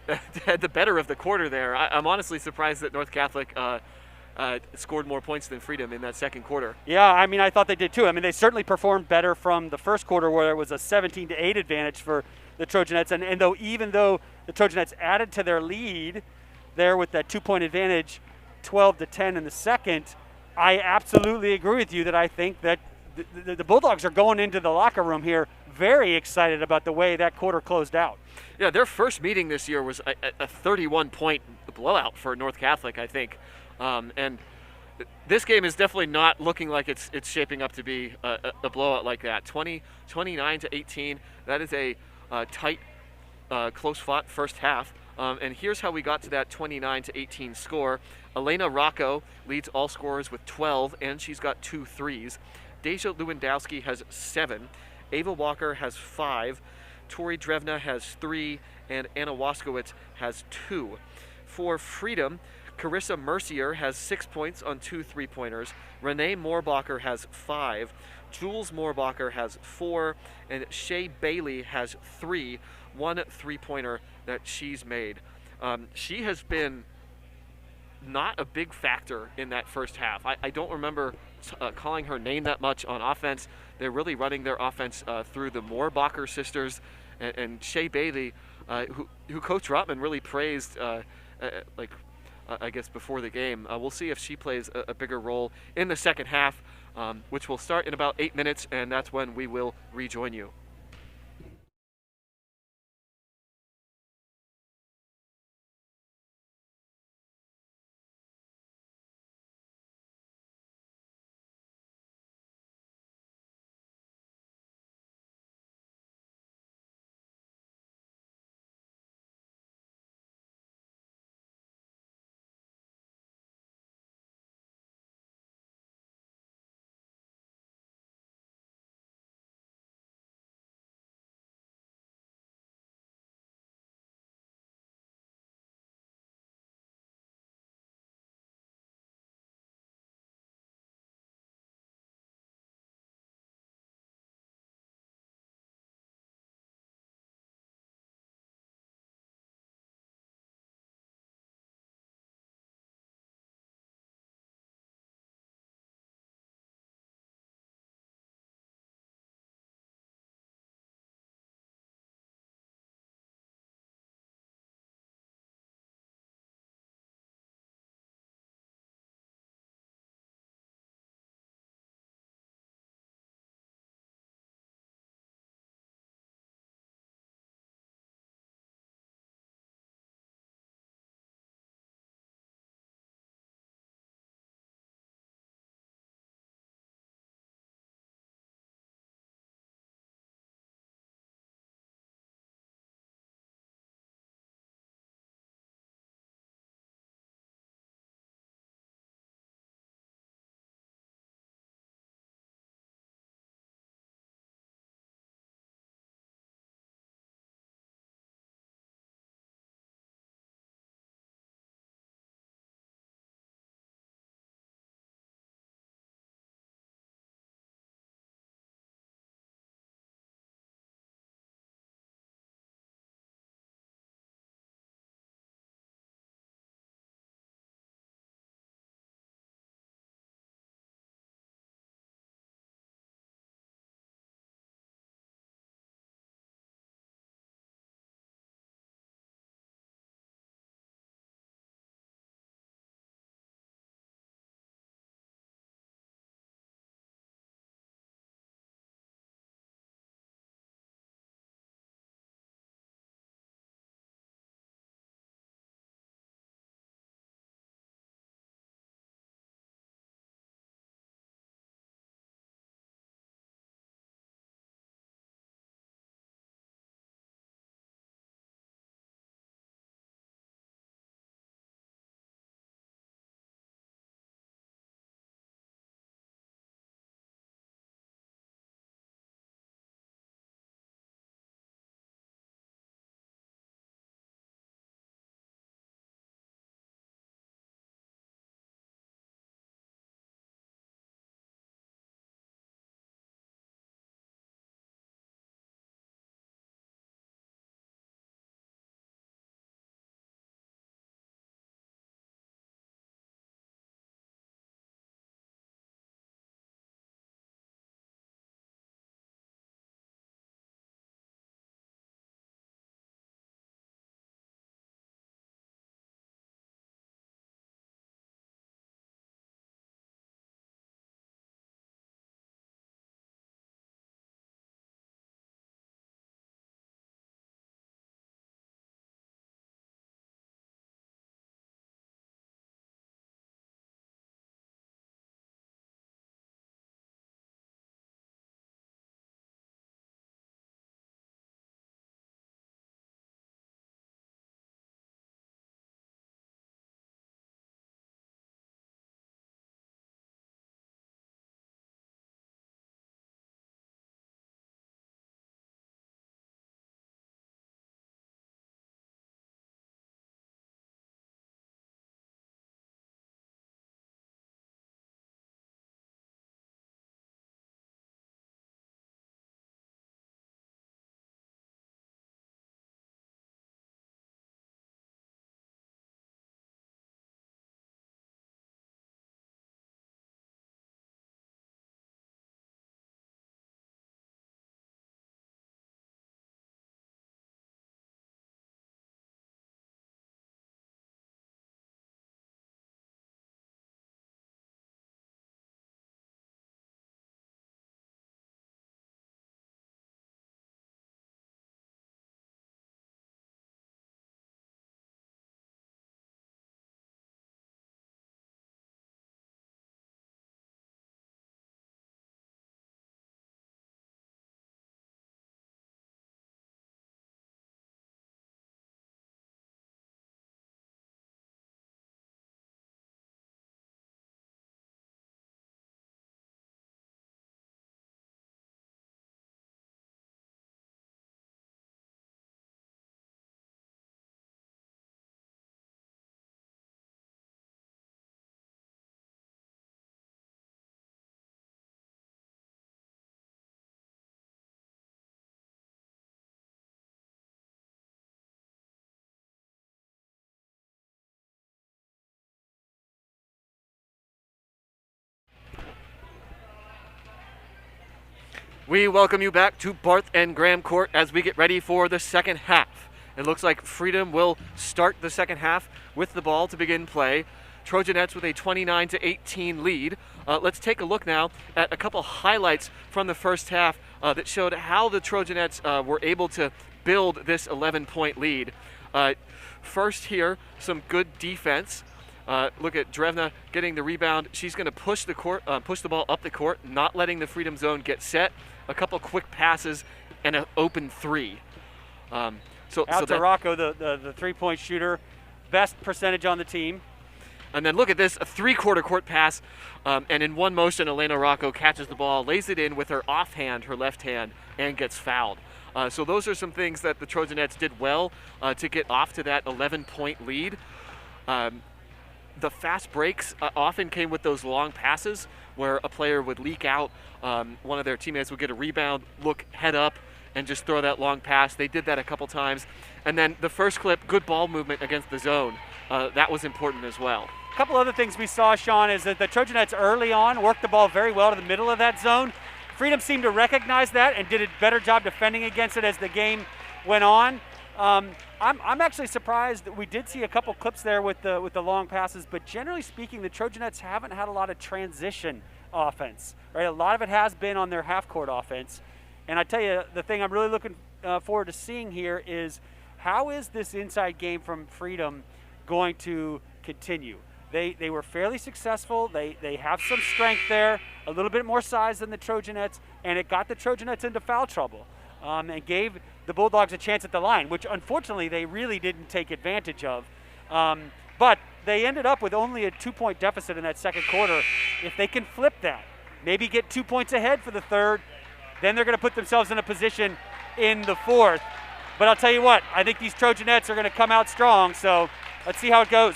had the better of the quarter there. I'm honestly surprised that North Catholic scored more points than Freedom in that second quarter. Yeah, I mean, I thought they did too. I mean, they certainly performed better from the first quarter, where it was a 17-8 advantage for the Trojanettes. And even though the Trojanettes added to their lead there with that 2-point advantage, 12-10 in the second, I absolutely agree with you that I think that the Bulldogs are going into the locker room here very excited about the way that quarter closed out. Yeah, their first meeting this year was a 31-point blowout for North Catholic, I think. And this game is definitely not looking like it's shaping up to be a blowout like that. 29-18. That is a tight, close-fought first half. And here's how we got to that 29-18 score. Elena Rocco leads all scorers with 12, and she's got 2 threes. Deja Lewandowski has 7. Ava Walker has 5. Tori Drevna has 3, and Anna Waskowitz has 2. For Freedom, Carissa Mercier has 6 points on 2 3-pointers. Renee Moorbacher has 5. Jules Moorbacher has 4, and Shay Bailey has 3, 1 3-pointer that she's made. She has been not a big factor in that first half. I don't remember calling her name that much on offense. They're really running their offense through the Moorbacher sisters and Shay Bailey, who Coach Rotman really praised, I guess, before the game. We'll see if she plays a bigger role in the second half, which will start in about 8 minutes, and that's when we will rejoin you. We welcome you back to Barth and Graham Court as we get ready for the second half. It looks like Freedom will start the second half with the ball to begin play. Trojanettes with a 29-18 lead. Let's take a look now at a couple highlights from the first half that showed how the Trojanettes were able to build this 11-point lead. First here, some good defense. Look at Drevna getting the rebound. She's going to push the ball up the court, not letting the Freedom zone get set. A couple quick passes and an open three. Out to Rocco, the three-point shooter, best percentage on the team. And then look at this, a three-quarter court pass, and in one motion, Elena Rocco catches the ball, lays it in with her offhand, her left hand, and gets fouled. So those are some things that the Trojanettes did well to get off to that 11-point lead. The fast breaks often came with those long passes where a player would leak out, one of their teammates would get a rebound, look head up, and just throw that long pass. They did that a couple times. And then the first clip, good ball movement against the zone. That was important as well. A couple other things we saw, Sean, is that the Trojanettes early on worked the ball very well to the middle of that zone. Freedom seemed to recognize that and did a better job defending against it as the game went on. I'm actually surprised that we did see a couple clips there with the long passes, but generally speaking, the Trojanettes haven't had a lot of transition offense. Right, a lot of it has been on their half-court offense. And I tell you, the thing I'm really looking forward to seeing here is how is this inside game from Freedom going to continue? They were fairly successful. They have some strength there, a little bit more size than the Trojanettes, and it got the Trojanettes into foul trouble and gave the Bulldogs a chance at the line, which unfortunately they really didn't take advantage of. But they ended up with only a 2-point deficit in that second quarter. If they can flip that, maybe get 2 points ahead for the third, then they're going to put themselves in a position in the fourth. But I'll tell you what, I think these Trojanettes are going to come out strong, so let's see how it goes.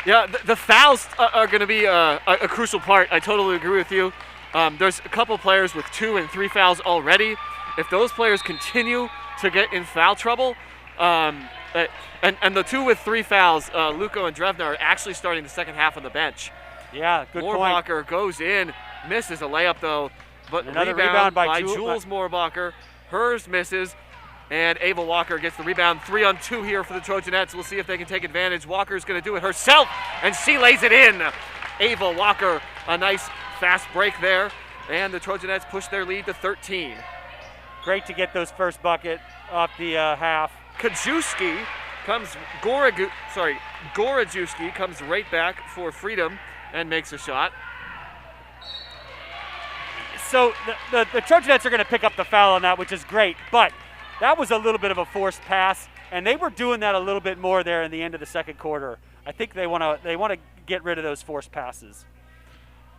Yeah, the fouls are going to be a crucial part. I totally agree with you. There's a couple players with 2 and 3 fouls already. If those players continue to get in foul trouble, and the 2 with 3 fouls, Luco and Drevna are actually starting the second half on the bench. Yeah, good point. Moorbacher goes in, misses a layup though, but another rebound by Jules Moorbacher. Hers misses, and Ava Walker gets the rebound. 3-on-2 here for the Trojanettes. We'll see if they can take advantage. Walker's going to do it herself, and she lays it in. Ava Walker, a nice fast break there, and the Trojanettes push their lead to 13. Great to get those first bucket off the half. Gorajewski comes right back for Freedom and makes a shot. So the Trojanettes are going to pick up the foul on that, which is great, but that was a little bit of a forced pass, and they were doing that a little bit more there in the end of the second quarter. I think they want to get rid of those forced passes.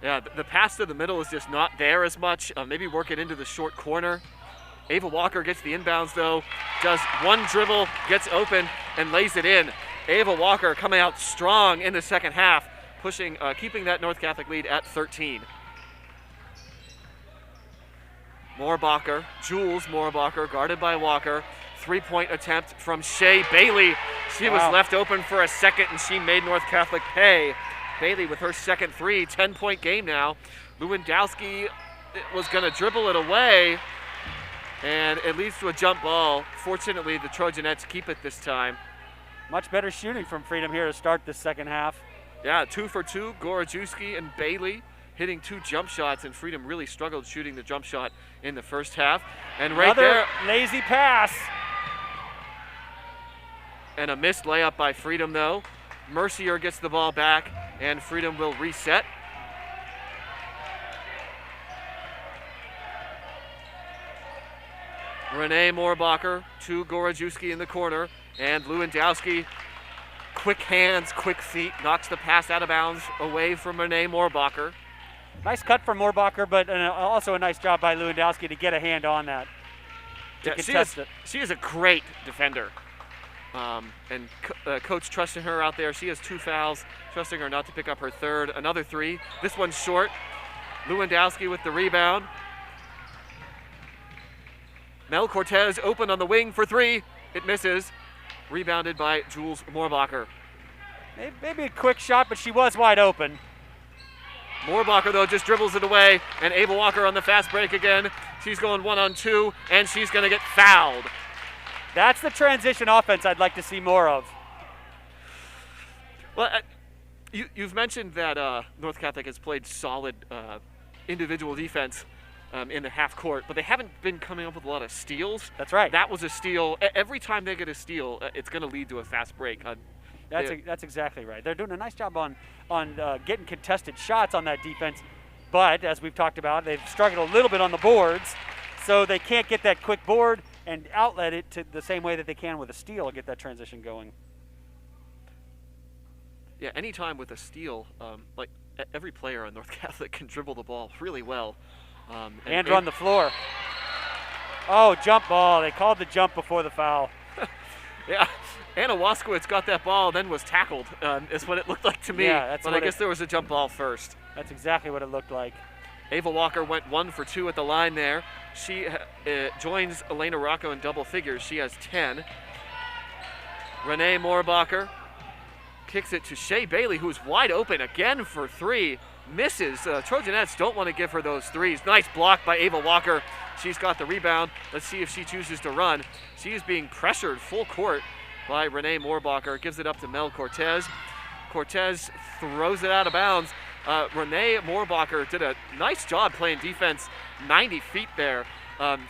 Yeah, the pass to the middle is just not there as much. Maybe work it into the short corner. Ava Walker gets the inbounds though, does one dribble, gets open, and lays it in. Ava Walker coming out strong in the second half, keeping that North Catholic lead at 13. Jules Moorbacher, guarded by Walker. 3-point attempt from Shea Bailey. She was left open for a second, and she made North Catholic pay. Bailey with her second 3, 10-point game now. Lewandowski was going to dribble it away, and it leads to a jump ball. Fortunately, the Trojanettes keep it this time. Much better shooting from Freedom here to start this second half. Yeah, 2 for 2, Gorajewski and Bailey hitting 2 jump shots, and Freedom really struggled shooting the jump shot in the first half. And right there, lazy pass. And a missed layup by Freedom though. Mercier gets the ball back, and Freedom will reset. Renee Moorbacher to Gorajewski in the corner, and Lewandowski, quick hands, quick feet, knocks the pass out of bounds away from Renee Moorbacher. Nice cut from Moorbacher, but also a nice job by Lewandowski to get a hand on that. She is a great defender. And coach trusting her out there. She has 2 fouls, trusting her not to pick up her third. Another 3. This one's short. Lewandowski with the rebound. Mel Cortez open on the wing for 3. It misses. Rebounded by Jules Moorbacher. Maybe a quick shot, but she was wide open. Moorbacher, though, just dribbles it away, and Ava Walker on the fast break again. She's going 1-on-2, and she's going to get fouled. That's the transition offense I'd like to see more of. Well, you've mentioned that North Catholic has played solid individual defense in the half court, but they haven't been coming up with a lot of steals. That's right. That was a steal. Every time they get a steal, it's going to lead to a fast break. That's exactly right. They're doing a nice job on getting contested shots on that defense, but as we've talked about, they've struggled a little bit on the boards, so they can't get that quick board and outlet it to the same way that they can with a steal and get that transition going. Yeah, anytime with a steal, like every player on North Catholic can dribble the ball really well. And run the floor. Oh, jump ball. They called the jump before the foul. Yeah, Anna Waskowitz got that ball, then was tackled, is what it looked like to me. Yeah, but I guess there was a jump ball first. That's exactly what it looked like. Ava Walker went 1 for 2 at the line there. She joins Elena Rocco in double figures. She has 10. Renee Moorbacher kicks it to Shea Bailey, who's wide open again for 3. Misses. Trojanettes don't want to give her those threes. Nice block by Ava Walker. She's got the rebound. Let's see if she chooses to run. She is being pressured full court by Renee Moorbacher. Gives it up to Mel Cortez. Cortez throws it out of bounds. Renee Moorbacher did a nice job playing defense 90 feet there.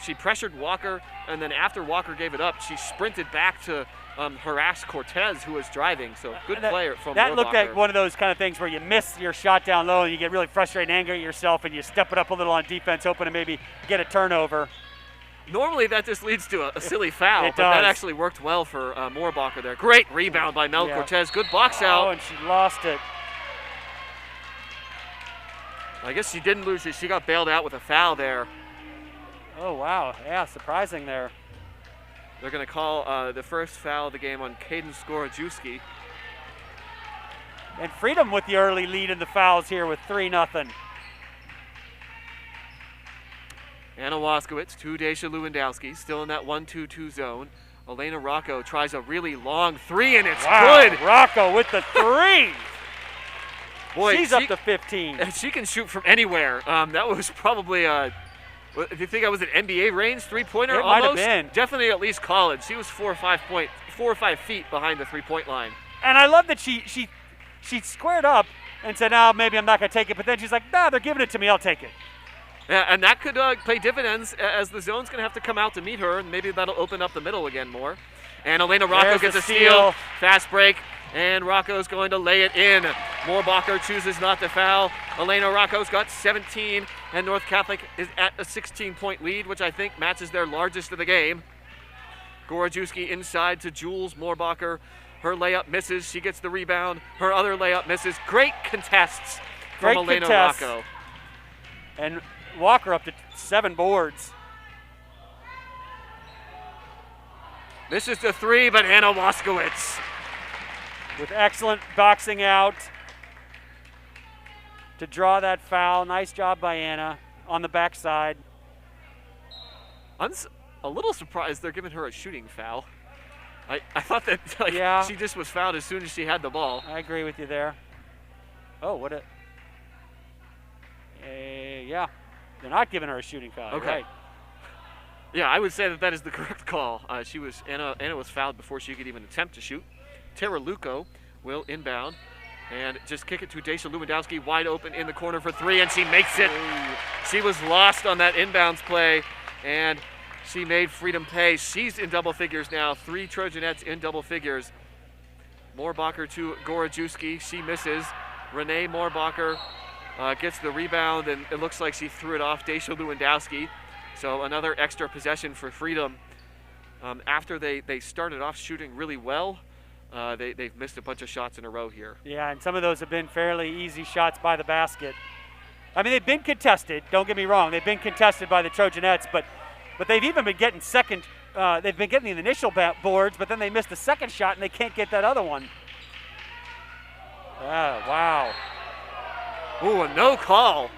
She pressured Walker, and then after Walker gave it up, she sprinted back to harass Cortez, who was driving. So good player from that Moorbacher. Looked like one of those kind of things where you miss your shot down low and you get really frustrated and angry at yourself, and you step it up a little on defense, hoping to maybe get a turnover. Normally that just leads to a silly foul, but that actually worked well for Moorbacher there. Great rebound by Mel Cortez. Good box out. Oh, and she lost it. I guess she didn't lose it. She got bailed out with a foul there. Oh, wow. Yeah, surprising there. They're going to call the first foul of the game on Caden Skorajewski. And Freedom with the early lead in the fouls here with 3-0. Anna Waskowitz to Daisha Lewandowski, still in that 1-2-2 zone. Elena Rocco tries a really long 3, and it's good. Rocco with the 3. Boy, she's up to 15. She can shoot from anywhere. That was probably do you think that was an NBA range 3-pointer? It might have been. Definitely at least college. She was 4 or 5 feet behind the 3-point line. And I love that she squared up and said, "No, maybe I'm not going to take it." But then she's like, "Nah, they're giving it to me. I'll take it." Yeah, and that could pay dividends as the zone's going to have to come out to meet her, and maybe that'll open up the middle again more. And Elena Rocco gets a steal. Fast break, and Rocco's going to lay it in. Moorbacher chooses not to foul. Elena Rocco's got 17, and North Catholic is at a 16-point lead, which I think matches their largest of the game. Gorajewski inside to Jules Moorbacher. Her layup misses. She gets the rebound. Her other layup misses. Great contests from Elena Rocco. And Walker up to 7 boards. This is the 3, but Anna Waskowitz with excellent boxing out to draw that foul. Nice job by Anna on the backside. I'm a little surprised they're giving her a shooting foul. I thought that she just was fouled as soon as she had the ball. I agree with you there. Oh, what a... yeah, they're not giving her a shooting foul. Okay. Right. Yeah, I would say that is the correct call. Anna was fouled before she could even attempt to shoot. Tara Luco will inbound and just kick it to Daisha Lewandowski, wide open in the corner for 3, and she makes it. She was lost on that inbounds play, and she made Freedom pay. She's in double figures now. 3 Trojanettes in double figures. Moorbacher to Gorajewski. She misses. Renee Moorbacher gets the rebound, and it looks like she threw it off Daisha Lewandowski. So another extra possession for Freedom. After they started off shooting really well, they've missed a bunch of shots in a row here. Yeah, and some of those have been fairly easy shots by the basket. I mean, they've been contested. Don't get me wrong. They've been contested by the Trojanettes, but they've even been getting second. They've been getting the initial boards, but then they missed the second shot, and they can't get that other one. Wow. Ooh, a no call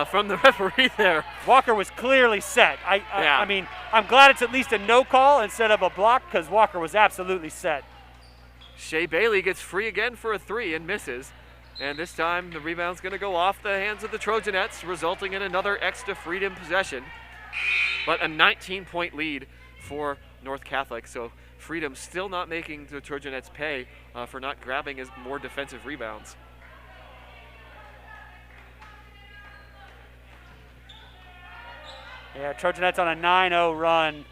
from the referee there. Walker was clearly set. I mean, I'm glad it's at least a no call instead of a block, because Walker was absolutely set. Shea Bailey gets free again for a 3 and misses. And this time the rebound's going to go off the hands of the Trojanettes, resulting in another extra Freedom possession. But a 19-point lead for North Catholic. So Freedom still not making the Trojanettes pay for not grabbing as more defensive rebounds. Yeah, Trojanettes on a 9-0 run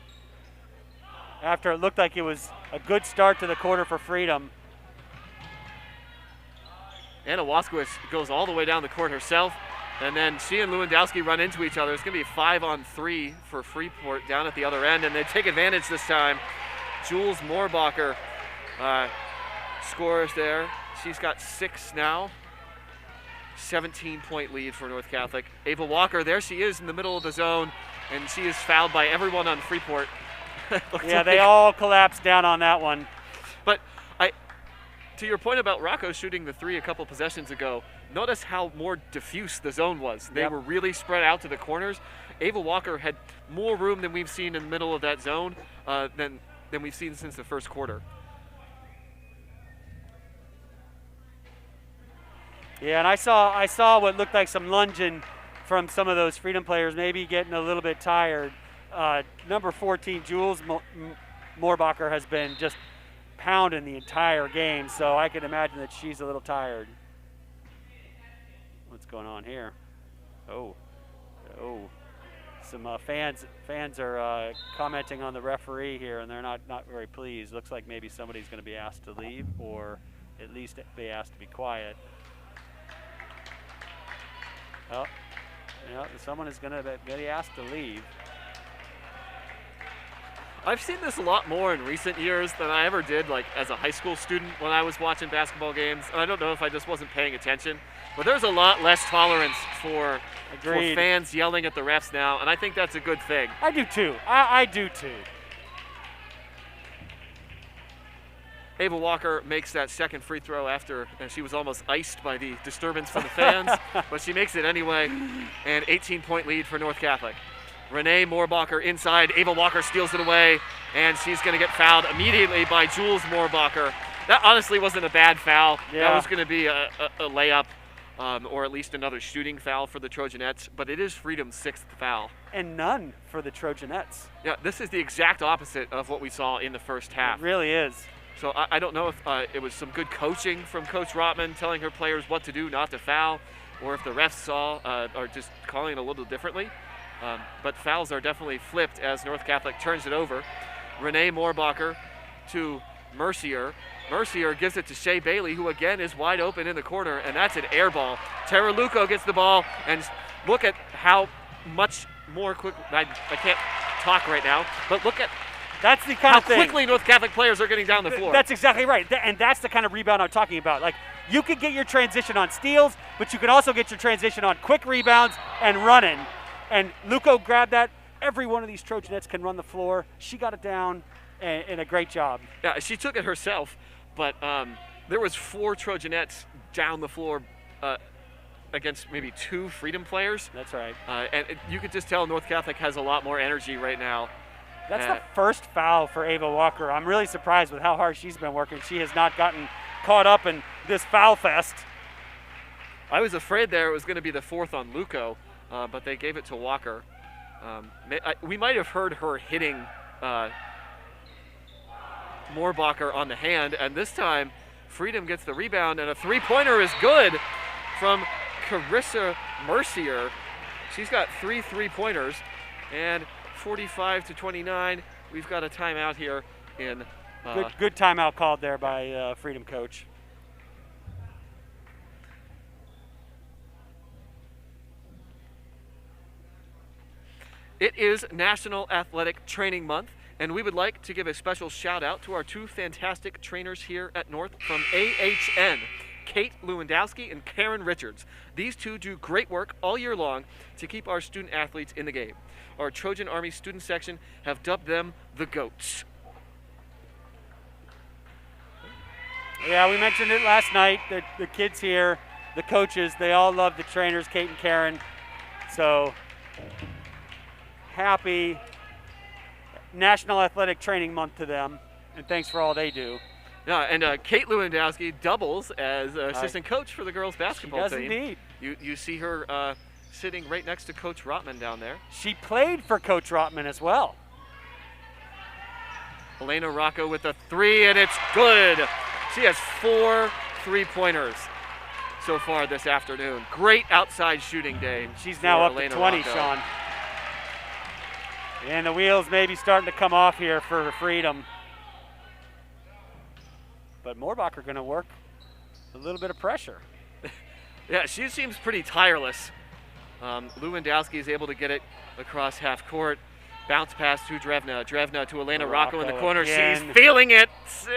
after it looked like it was a good start to the quarter for Freedom. Anna Waskowicz goes all the way down the court herself, and then she and Lewandowski run into each other. It's going to be 5-on-3 for Freeport down at the other end, and they take advantage this time. Jules Moorbacher scores there. She's got 6 now. 17-point lead for North Catholic. Ava Walker, there she is in the middle of the zone, and she is fouled by everyone on Freeport. Yeah, they all collapsed down on that one. But to your point about Rocco shooting the 3 a couple possessions ago, notice how more diffuse the zone was. They were really spread out to the corners. Ava Walker had more room than we've seen in the middle of that zone than we've seen since the first quarter. Yeah, and I saw what looked like some lunging from some of those Freedom players, maybe getting a little bit tired. Number 14, Jules Moorbacher, has been just pounding the entire game, so I can imagine that she's a little tired. What's going on here? Oh, some fans are commenting on the referee here, and they're not very pleased. Looks like maybe somebody's going to be asked to leave, or at least be asked to be quiet. Oh, yeah, someone is going to be asked to leave. I've seen this a lot more in recent years than I ever did like as a high school student when I was watching basketball games. And I don't know if I just wasn't paying attention, but there's a lot less tolerance for fans yelling at the refs now, and I think that's a good thing. I do too. I do too. Ava Walker makes that second free throw after she was almost iced by the disturbance from the fans, but she makes it anyway, and 18-point lead for North Catholic. Renee Moorbacher inside. Ava Walker steals it away, and she's going to get fouled immediately by Jules Moorbacher. That honestly wasn't a bad foul. Yeah. That was going to be a layup or at least another shooting foul for the Trojanettes, but it is Freedom's 6th foul. And none for the Trojanettes. Yeah, this is the exact opposite of what we saw in the first half. It really is. So I don't know if it was some good coaching from Coach Rotman telling her players what to do, not to foul, or if the refs saw are just calling it a little differently. But fouls are definitely flipped as North Catholic turns it over. Renee Moorbacher to Mercier. Mercier gives it to Shea Bailey, who again is wide open in the corner, and that's an air ball. Tara Luco gets the ball, and look at how much more quick. I can't talk right now, but look at that's the kind how of thing. quickly North Catholic players are getting down the floor. That's exactly right, and that's the kind of rebound I'm talking about. Like, you could get your transition on steals, but you can also get your transition on quick rebounds and running. And Luco grabbed that. Every one of these Trojanettes can run the floor. She got it down, and a great job. Yeah, she took it herself, but there was 4 Trojanettes down the floor against maybe 2 Freedom players. That's right. And you could just tell North Catholic has a lot more energy right now. That's the first foul for Ava Walker. I'm really surprised with how hard she's been working. She has not gotten caught up in this foul fest. I was afraid there it was going to be the 4th on Luco, but they gave it to Walker. We might have heard her hitting Moorbacher on the hand, and this time Freedom gets the rebound, and a three-pointer is good from Carissa Mercier. She's got 3 3-pointers, and 45-29. We've got a timeout here in. Good timeout called there by Freedom coach. It is National Athletic Training Month, and we would like to give a special shout out to our 2 fantastic trainers here at North from AHN, Kate Lewandowski and Karen Richards. These 2 do great work all year long to keep our student athletes in the game. Our Trojan Army student section have dubbed them the GOATs. Yeah, we mentioned it last night. The kids here, the coaches, they all love the trainers, Kate and Karen. So happy National Athletic Training Month to them, and thanks for all they do. Yeah, and Kate Lewandowski doubles as assistant coach for the girls basketball does team. Indeed. You see her sitting right next to Coach Rotman down there. She played for Coach Rotman as well. Elena Rocco with a 3, and it's good. She has 4 3-pointers so far this afternoon. Great outside shooting day. She's now up Elena to 20, Rocco. Sean. And the wheels may be starting to come off here for Freedom. But Moorbacher going to work a little bit of pressure. Yeah, she seems pretty tireless. Lewandowski is able to get it across half court. Bounce pass to Drevna. Drevna to Elena Rocco in the corner. Again. She's feeling it,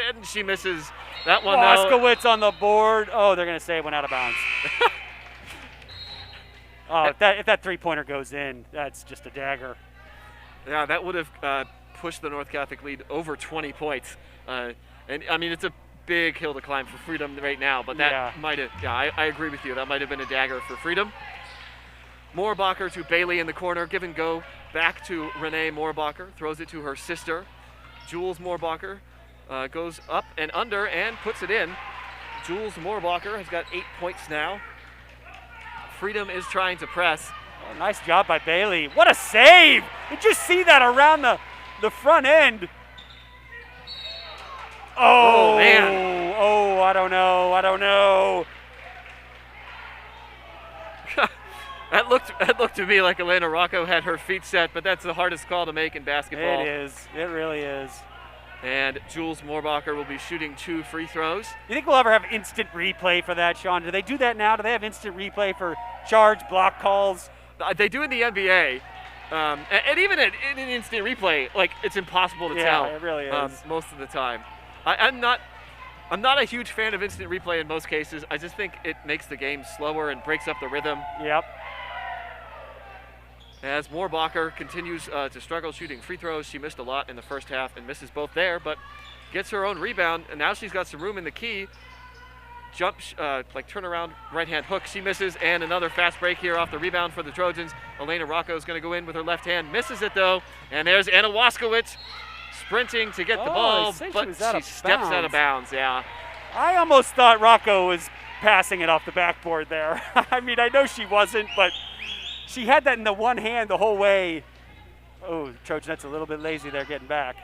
and she misses that one. Moskowitz on the board. Oh, they're going to say it went out of bounds. If that three-pointer goes in, that's just a dagger. Yeah, that would have pushed the North Catholic lead over 20 points. And I mean, it's a big hill to climb for Freedom right now, but that might have, I agree with you. That might have been a dagger for Freedom. Moorbacher to Bailey in the corner. Give and go back to Renee Moorbacher. Throws it to her sister. Jules Moorbacher goes up and under and puts it in. Jules Moorbacher has got 8 points now. Freedom is trying to press. Oh, nice job by Bailey. What a save! Did you see that around the front end? Oh, man. Oh, I don't know. That looked to me like Elena Rocco had her feet set, but that's the hardest call to make in basketball. It is. It really is. And Jules Moorbacher will be shooting 2 free throws. You think we'll ever have instant replay for that, Sean? Do they do that now? Do they have instant replay for charge block calls? They do in the NBA. And even in an instant replay, like, it's impossible to tell. Yeah, it really is. Most of the time. I'm not a huge fan of instant replay in most cases. I just think it makes the game slower and breaks up the rhythm. Yep. As Moorbacher continues to struggle shooting free throws. She missed a lot in the first half and misses both there, but gets her own rebound, and now she's got some room in the key. Jump, turnaround right-hand hook. She misses, and another fast break here off the rebound for the Trojans. Elena Rocco is going to go in with her left hand. Misses it, though, and there's Anna Waskowitz sprinting to get the ball, but she steps out of bounds. Yeah. I almost thought Rocco was passing it off the backboard there. I mean, I know she wasn't, but she had that in the one hand the whole way. Oh, Trojanettes a little bit lazy there getting back.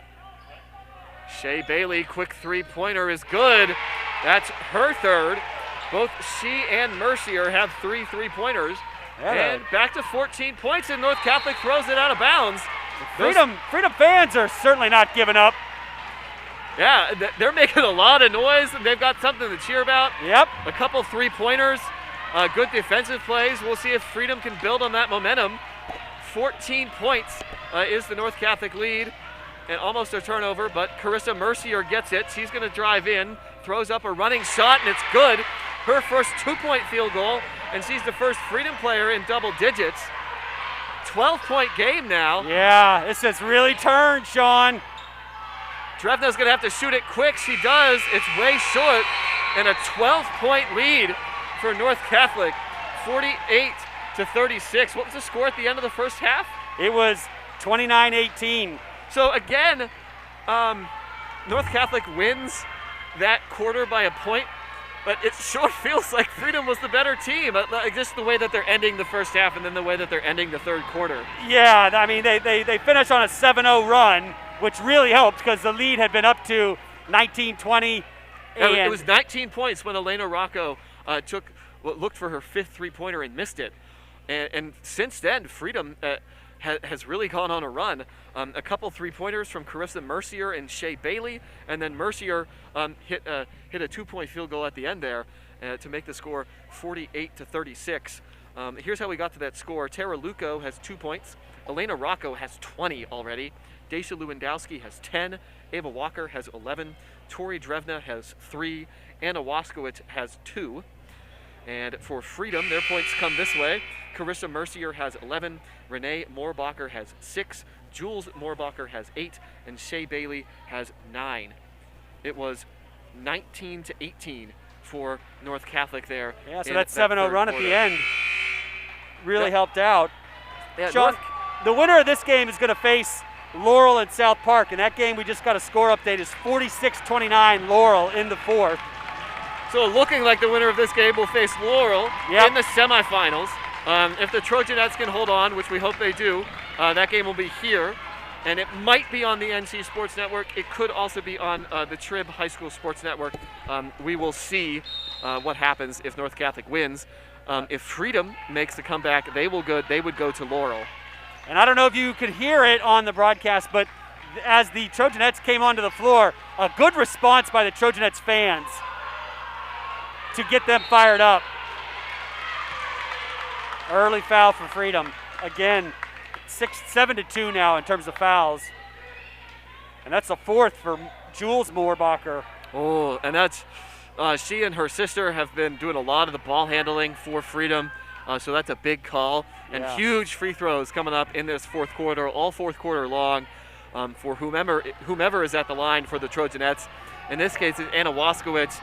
Shea Bailey, quick 3-pointer is good. That's her third. Both she and Mercier have 3 3-pointers. And back to 14 points, and North Catholic throws it out of bounds. Freedom fans are certainly not giving up. Yeah, they're making a lot of noise, and they've got something to cheer about. Yep. A couple 3-pointers, good defensive plays. We'll see if Freedom can build on that momentum. 14 points is the North Catholic lead, and almost a turnover, but Carissa Mercier gets it. She's going to drive in, throws up a running shot, and it's good. Her first 2-point field goal, and she's the first Freedom player in double digits. 12-point game now. Yeah, this has really turned, Sean. Drevna's going to have to shoot it quick. She does. It's way short, and a 12-point lead for North Catholic, 48-36. What was the score at the end of the first half? It was 29-18. So again, North Catholic wins that quarter by a point, but it sure feels like Freedom was the better team. Just the way that they're ending the first half and then the way that they're ending the third quarter. Yeah, I mean, they finished on a 7-0 run, which really helped because the lead had been up to 19-20. It was 19 points when Elena Rocco looked for her 5th 3-pointer and missed it. And since then, Freedom has really gone on a run. A couple 3-pointers from Carissa Mercier and Shea Bailey, and then Mercier hit a 2-point field goal at the end there to make the score 48-36. Here's how we got to that score. Tara Luco has 2 points. Elena Rocco has 20 already. Daisha Lewandowski has 10. Ava Walker has 11. Tori Drevna has 3. Anna Waskowitz has 2. And for Freedom, their points come this way. Carissa Mercier has 11. Renee Moorbacher has 6. Jules Moorbacher has 8. And Shea Bailey has 9. It was 19-18 for North Catholic there. Yeah, so that 7-0 run at the end really helped out. Yeah, Sean, the winner of this game is going to face Laurel and South Park. And that game we just got a score update is 46-29 Laurel in the fourth. So looking like the winner of this game will face Laurel in the semifinals. If the Trojanettes can hold on, which we hope they do, that game will be here. And it might be on the NC Sports Network. It could also be on the Trib High School Sports Network. We will see what happens if North Catholic wins. If Freedom makes the comeback, they would go to Laurel. And I don't know if you could hear it on the broadcast, but as the Trojanettes came onto the floor, a good response by the Trojanettes fans to get them fired up. Early foul for Freedom. Again, 7-2 now in terms of fouls. And that's the fourth for Jules Moorbacher. Oh, and that's she and her sister have been doing a lot of the ball handling for Freedom. So that's a big call. And huge free throws coming up in this fourth quarter, all fourth quarter long, for whomever is at the line for the Trojanettes. In this case, it's Anna Waskowitz.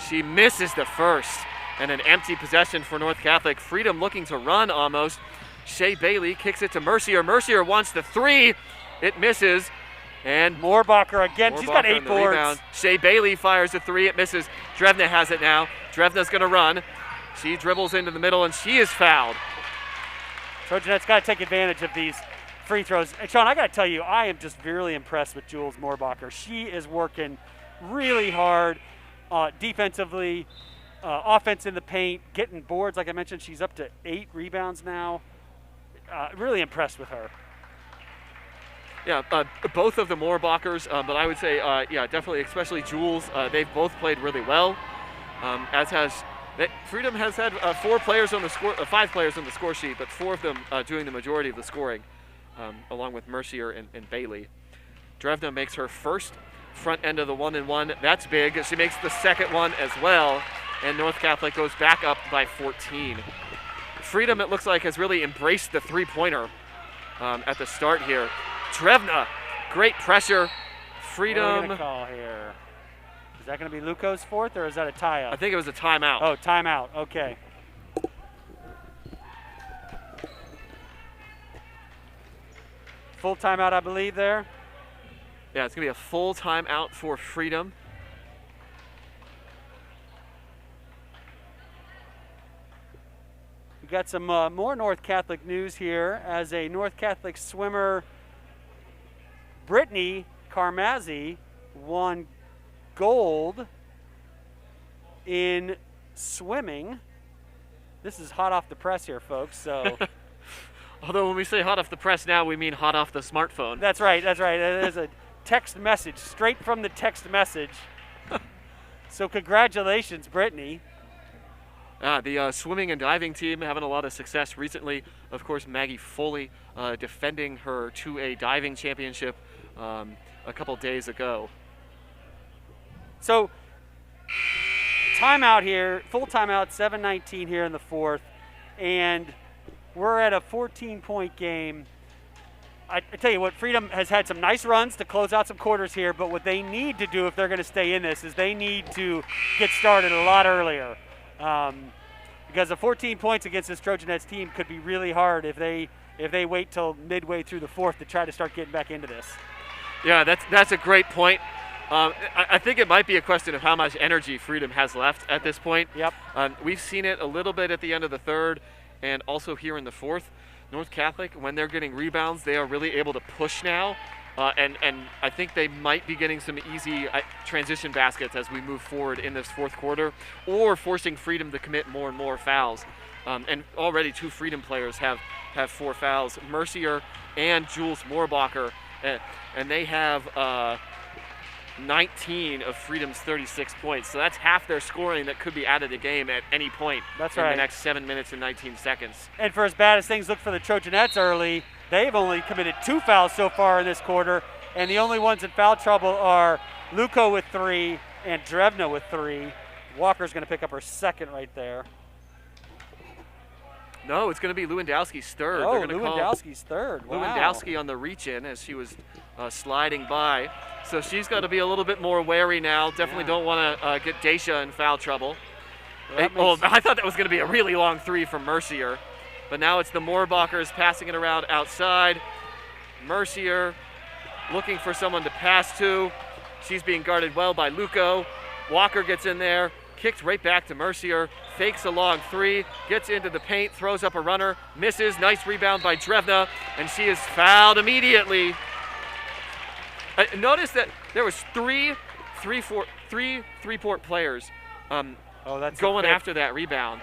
She misses the first. And an empty possession for North Catholic. Freedom looking to run almost. Shea Bailey kicks it to Mercier. Mercier wants the three. It misses. And Moorbacher again. She's got 8 boards. Rebound. Shea Bailey fires a three. It misses. Drevna has it now. Drevna's going to run. She dribbles into the middle, and she is fouled. Trojanettes got to take advantage of these free throws. And Sean, I got to tell you, I am just really impressed with Jules Moorbacher. She is working really hard defensively, offense in the paint, getting boards. Like I mentioned, she's up to 8 rebounds now. Really impressed with her. Yeah, both of the Moorbachers, but I would say, definitely, especially Jules. They've both played really well, as has Freedom has had 5 players on the score sheet, but 4 of them doing the majority of the scoring, along with Mercier and Bailey. Drevna makes her first front end of the 1-and-1. That's big. She makes the second one as well, and North Catholic goes back up by 14. Freedom, it looks like, has really embraced the three-pointer at the start here. Drevna, great pressure. Freedom. What are we gonna call here? Is that going to be Luco's fourth, or is that a tie-up? I think it was a timeout. Oh, timeout. Okay. Full timeout, I believe, there. Yeah, it's going to be a full timeout for Freedom. We got some more North Catholic news here as a North Catholic swimmer, Brittany Carmazzi, won gold in swimming. This is hot off the press here, folks. So, although when we say hot off the press now, we mean hot off the smartphone. That's right. That's right. There's a text message straight from the text message. So congratulations, Brittany. The swimming and diving team having a lot of success recently. Of course, Maggie Foley defending her 2A diving championship a couple days ago. So, timeout here, full timeout, 7:19 here in the fourth, and we're at a 14-point game. I tell you what, Freedom has had some nice runs to close out some quarters here, but what they need to do if they're going to stay in this is they need to get started a lot earlier. Because the 14 points against this Trojanettes team could be really hard if they wait till midway through the fourth to try to start getting back into this. Yeah, that's a great point. I think it might be a question of how much energy Freedom has left at this point. Yep. We've seen it a little bit at the end of the third and also here in the fourth. North Catholic, when they're getting rebounds, they are really able to push now. And I think they might be getting some easy transition baskets as we move forward in this fourth quarter, or forcing Freedom to commit more and more fouls. And already 2 Freedom players have 4 fouls, Mercier and Jules Moorbacher, and they have 19 of Freedom's 36 points. So that's half their scoring that could be added a game at any point in the next 7 minutes and 19 seconds. And for as bad as things look for the Trojanettes early, they've only committed 2 fouls so far in this quarter, and the only ones in foul trouble are Luco with 3 and Drevna with 3. Walker's going to pick up her second right there. No, it's going to be Lewandowski's third. Oh, Lewandowski's third. Wow. Lewandowski on the reach-in as she was sliding by. So she's got to be a little bit more wary now. Definitely don't want to get Daisha in foul trouble. Well, I thought that was going to be a really long 3 from Mercier. But now it's the Moorbachers passing it around outside. Mercier looking for someone to pass to. She's being guarded well by Luco. Walker gets in there, kicked right back to Mercier, fakes a long three, gets into the paint, throws up a runner, misses. Nice rebound by Drevna, and she is fouled immediately. Notice that there was three Freeport players going after that rebound.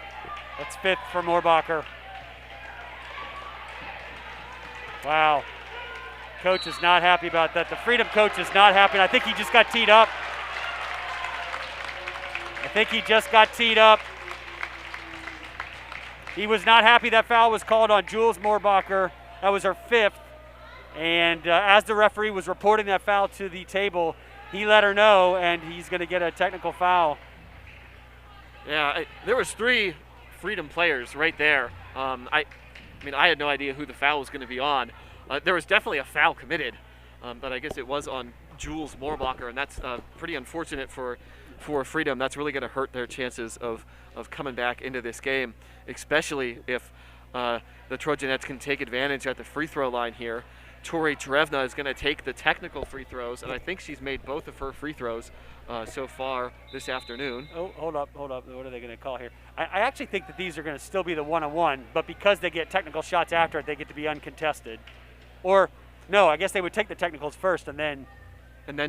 That's fifth for Moorbacher. Wow. Coach is not happy about that. The Freedom coach is not happy. I think he just got teed up. He was not happy that foul was called on Jules Moorbacher. That was her fifth. And as the referee was reporting that foul to the table, he let her know, and he's going to get a technical foul. Yeah, there was three Freedom players right there. I had no idea who the foul was going to be on. There was definitely a foul committed, but I guess it was on Jules Moorbacher, and that's pretty unfortunate for Freedom. That's really going to hurt their chances of coming back into this game, especially if the Trojanettes can take advantage at the free throw line here. Tori Drevna is going to take the technical free throws, and I think she's made both of her free throws so far this afternoon. Oh, hold up. What are they going to call here? I actually think that these are going to still be the one-on-one, but because they get technical shots after it, they get to be uncontested. Or, no, I guess they would take the technicals first and then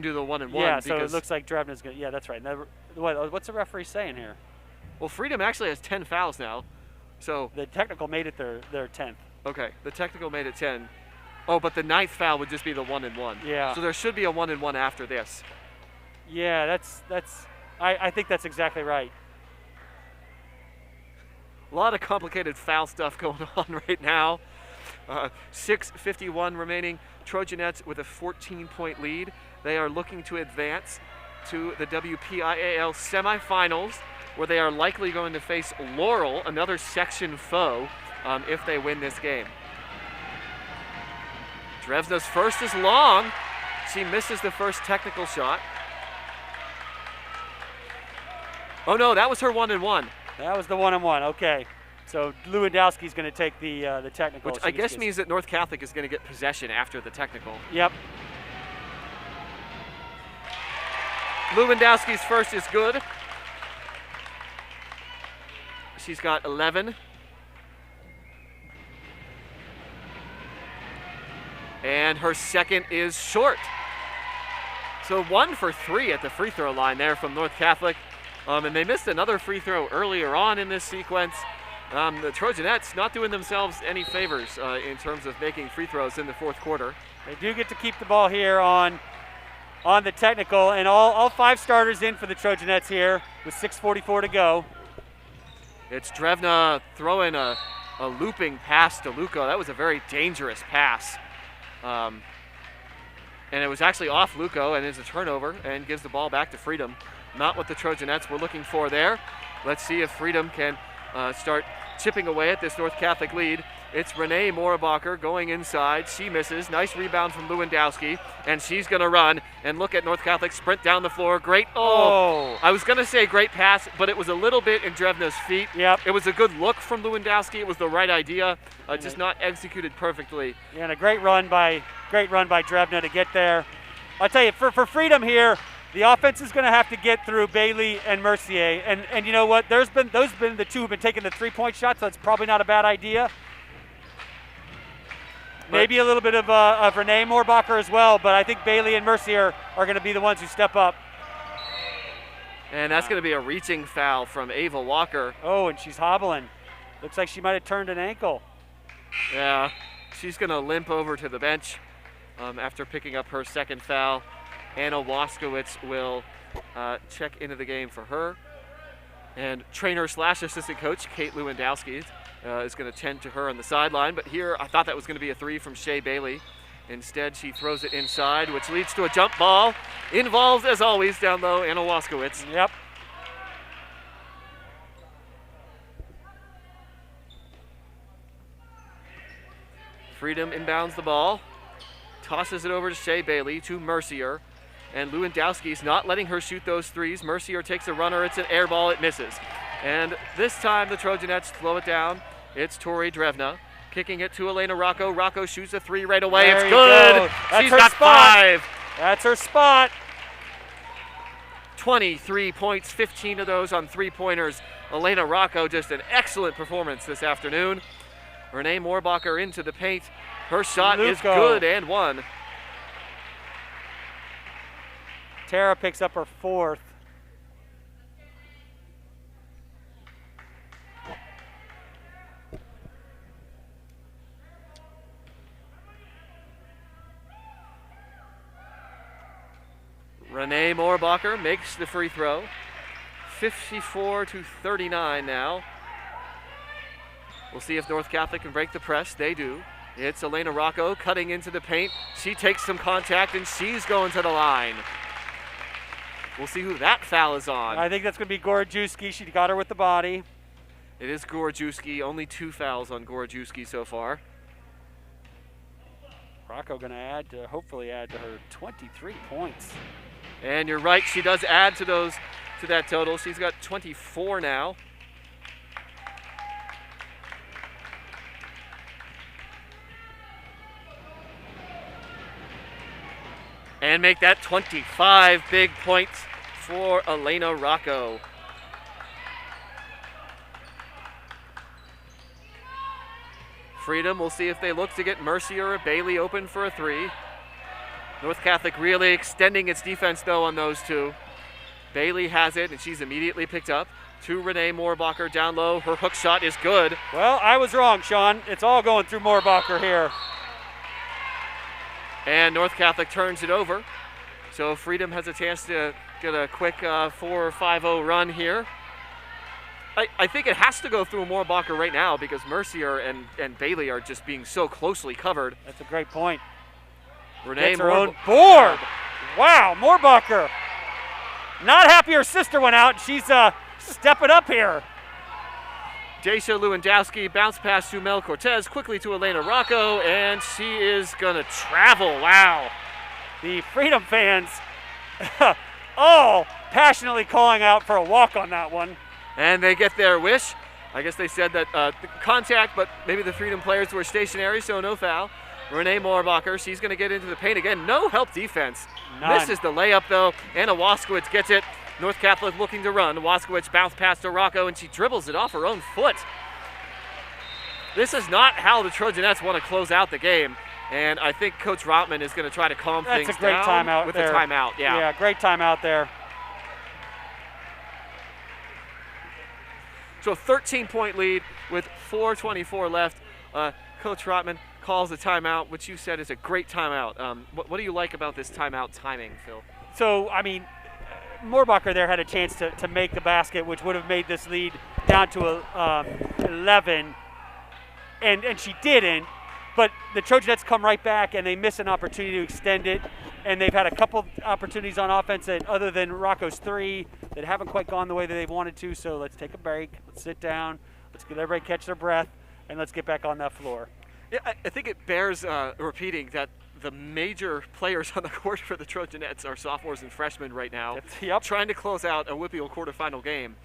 do the one-and-one. Yeah, so it looks like Drevna's going to, yeah, that's right. What's the referee saying here? Well, Freedom actually has 10 fouls now, so. The technical made it their 10th. Okay, the technical made it 10. Oh, but the 9th foul would just be the one-and-one. Yeah. So there should be a one-and-one after this. Yeah, I think that's exactly right. A lot of complicated foul stuff going on right now. 6:51 remaining. Trojanettes with a 14-point lead. They are looking to advance to the WPIAL semifinals, where they are likely going to face Laurel, another section foe, if they win this game. Drevna's first is long. She misses the first technical shot. Oh no, that was her one-and-one. That was the one-on-one. Okay, so Lewandowski's going to take the technical. Which I guess means that North Catholic is going to get possession after the technical. Yep. Lewandowski's first is good. She's got 11. And her second is short. So 1 for 3 at the free throw line there from North Catholic. And they missed another free throw earlier on in this sequence. The Trojanettes not doing themselves any favors in terms of making free throws in the fourth quarter. They do get to keep the ball here on the technical, and all 5 starters in for the Trojanettes here with 6:44 to go. It's Drevna throwing a looping pass to Luco. That was a very dangerous pass. And it was actually off Luco and is a turnover and gives the ball back to Freedom. Not what the Trojanettes were looking for there. Let's see if Freedom can start chipping away at this North Catholic lead. It's Renee Moorbacher going inside. She misses. Nice rebound from Lewandowski, and she's going to run. And look at North Catholic sprint down the floor. Great. Oh, I was going to say great pass, but it was a little bit in Drevna's feet. Yep. It was a good look from Lewandowski. It was the right idea, just not executed perfectly. Yeah, and a great run by Drevna to get there. I'll tell you, for Freedom here, the offense is going to have to get through Bailey and Mercier. And you know what? Those have been the two who've been taking the three-point shots, so it's probably not a bad idea. Maybe a little bit of Renee Moorbacher as well, but I think Bailey and Mercier are going to be the ones who step up. And that's going to be a reaching foul from Ava Walker. Oh, and she's hobbling. Looks like she might have turned an ankle. Yeah, she's going to limp over to the bench after picking up her second foul. Anna Waskowitz will check into the game for her. And trainer/assistant coach Kate Lewandowski is going to tend to her on the sideline. But here, I thought that was going to be a three from Shea Bailey. Instead, she throws it inside, which leads to a jump ball. Involved, as always, down low, Anna Waskowitz. Yep. Freedom inbounds the ball. Tosses it over to Shea Bailey, to Mercier. And Lewandowski's not letting her shoot those threes. Mercier takes a runner. It's an air ball. It misses. And this time, the Trojanettes slow it down. It's Tori Drevna. Kicking it to Elena Rocco. Rocco shoots a 3 right away. There It's you good. go. That's She's her got spot. 5. That's her spot. 23 points, 15 of those on 3-pointers. Elena Rocco, just an excellent performance this afternoon. Renee Moorbacher into the paint. Her shot is good and one. Tara picks up her 4th. Renee Moorbacher makes the free throw. 54-39 now. We'll see if North Catholic can break the press. They do. It's Elena Rocco cutting into the paint. She takes some contact and she's going to the line. We'll see who that foul is on. I think that's going to be Gorajewski. She got her with the body. It is Gorajewski. Only 2 fouls on Gorajewski so far. Rocco going to hopefully add to her 23 points. And you're right, she does add to that total. She's got 24 now. And make that 25 big points for Elena Rocco. Freedom, we'll see if they look to get Mercier or Bailey open for a 3. North Catholic really extending its defense, though, on those 2. Bailey has it, and she's immediately picked up. To Renee Moorbacher down low. Her hook shot is good. Well, I was wrong, Sean. It's all going through Moorbacher here. And North Catholic turns it over. So Freedom has a chance to get a quick 4-5-0 run here. I think it has to go through Moorbacher right now because Mercier and Bailey are just being so closely covered. That's a great point. Renee gets her own board. Wow, Moorbacher. Not happy her sister went out. She's stepping up here. Daisha Lewandowski bounce pass to Mel Cortez, quickly to Elena Rocco, and she is going to travel. Wow. The Freedom fans all passionately calling out for a walk on that one. And they get their wish. I guess they said that contact, but maybe the Freedom players were stationary, so no foul. Renee Moorbacher, she's going to get into the paint again. No help defense. None. Misses the layup, though. Anna Waskowitz gets it. North Catholic looking to run. Waskowitz bounce pass to Rocco, and she dribbles it off her own foot. This is not how the Trojanettes want to close out the game. And I think Coach Rotman is going to try to calm things down. That's a great timeout with there. the timeout. Yeah, great timeout there. So a 13-point lead with 4:24 left. Coach Rotman calls a timeout, which you said is a great timeout. What do you like about this timeout timing, Phil? So, I mean, Moorbacher there had a chance to make the basket, which would have made this lead down to 11, and she didn't. But the Trojanettes come right back, and they miss an opportunity to extend it. And they've had a couple opportunities on offense that, other than Rocco's 3, that haven't quite gone the way that they wanted to. So let's take a break. Let's sit down. Let's get everybody catch their breath, and let's get back on that floor. Yeah, I think it bears repeating that the major players on the court for the Trojanettes are sophomores and freshmen right now, trying to close out a WPIAL quarterfinal game.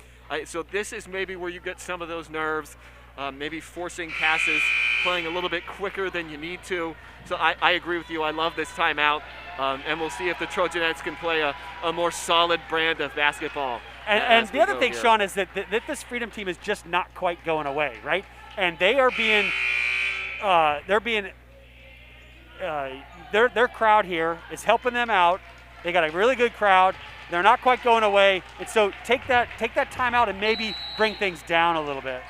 So this is maybe where you get some of those nerves, maybe forcing passes, playing a little bit quicker than you need to. So I agree with you. I love this timeout, and we'll see if the Trojanettes can play a more solid brand of basketball. And the other thing, Sean, is that this Freedom team is just not quite going away, right? And they are being their crowd here is helping them out. They got a really good crowd. They're not quite going away. And so take that time out and maybe bring things down a little bit.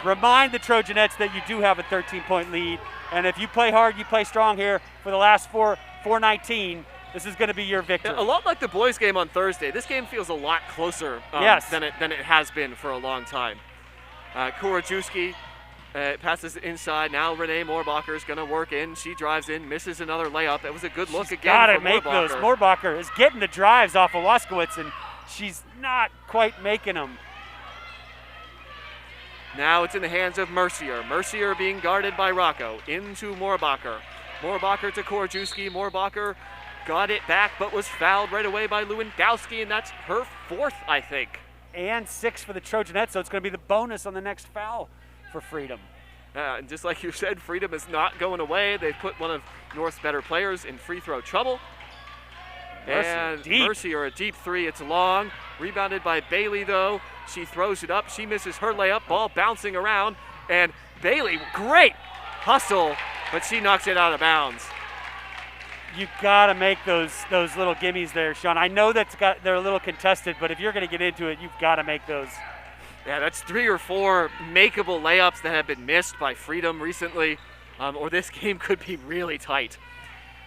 Remind the Trojanettes that you do have a 13-point lead. And if you play hard, you play strong here for the last 4:19, this is going to be your victory. A lot like the boys' game on Thursday. This game feels a lot closer than it has been for a long time. Kurajewski passes inside. Now Renee Moorbacher is going to work in. She drives in, misses another layup. That was a good look again gotta for make Moorbacher. those. Moorbacher is getting the drives off of Waskowitz, and she's not quite making them. Now it's in the hands of Mercier. Mercier being guarded by Rocco. Into Moorbacher. Moorbacher to Kurajewski. Moorbacher got it back, but was fouled right away by Lewandowski, and that's her 4th, I think. And 6 for the Trojanettes, so it's going to be the bonus on the next foul for Freedom. And just like you said, Freedom is not going away. They've put one of North's better players in free throw trouble. Mercy or a deep three. It's long. Rebounded by Bailey, though. She throws it up. She misses her layup. Ball bouncing around. And Bailey, great hustle, but she knocks it out of bounds. You got to make those little gimmies there, Sean. I know they're a little contested, but if you're going to get into it, you've got to make those. Yeah, that's 3 or 4 makeable layups that have been missed by Freedom recently, or this game could be really tight.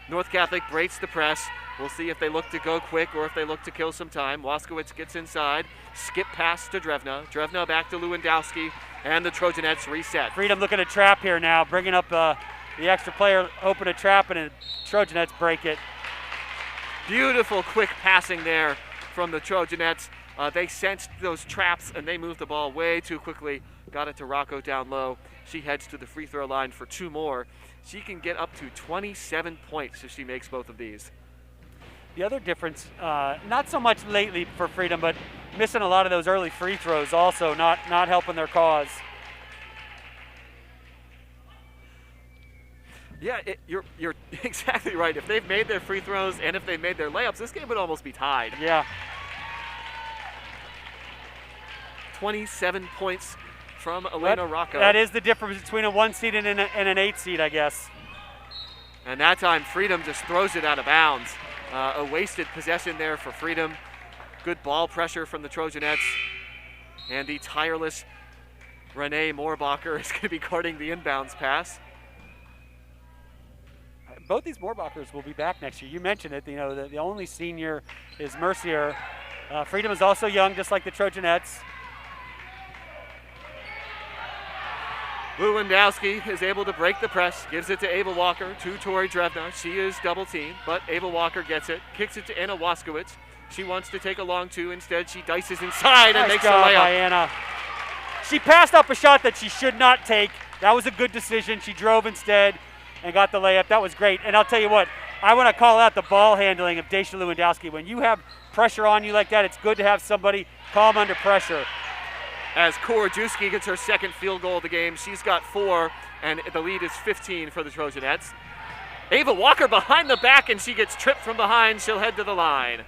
North Catholic breaks the press. We'll see if they look to go quick or if they look to kill some time. Waskowitz gets inside. Skip pass to Drevna. Drevna back to Lewandowski, and the Trojanettes reset. Freedom looking to trap here now, bringing up the extra player, open a trap, and the Trojanettes break it. Beautiful quick passing there from the Trojanettes. They sensed those traps, and they moved the ball way too quickly. Got it to Rocco down low. She heads to the free throw line for 2 more. She can get up to 27 points if she makes both of these. The other difference, not so much lately for Freedom, but missing a lot of those early free throws also not helping their cause. Yeah, you're exactly right. If they've made their free throws and if they've made their layups, this game would almost be tied. Yeah. 27 points from Elena Rocco. That is the difference between a 1 seed and an 8 seed, I guess. And that time, Freedom just throws it out of bounds. A wasted possession there for Freedom. Good ball pressure from the Trojanettes. And the tireless Renee Moorbacher is going to be guarding the inbounds pass. Both these Moorbachers will be back next year. You mentioned it. The only senior is Mercier. Freedom is also young, just like the Trojanettes. Lewandowski is able to break the press, gives it to Ava Walker, to Tori Drevna. She is double teamed, but Ava Walker gets it, kicks it to Anna Waskowitz. She wants to take a long 2. Instead, she dices inside and makes a layup. By Anna. She passed up a shot that she should not take. That was a good decision. She drove instead and got the layup. That was great. And I'll tell you what, I want to call out the ball handling of Daisha Lewandowski. When you have pressure on you like that, it's good to have somebody calm under pressure. As Korajewski gets her second field goal of the game. She's got 4, and the lead is 15 for the Trojanettes. Ava Walker behind the back, and she gets tripped from behind. She'll head to the line.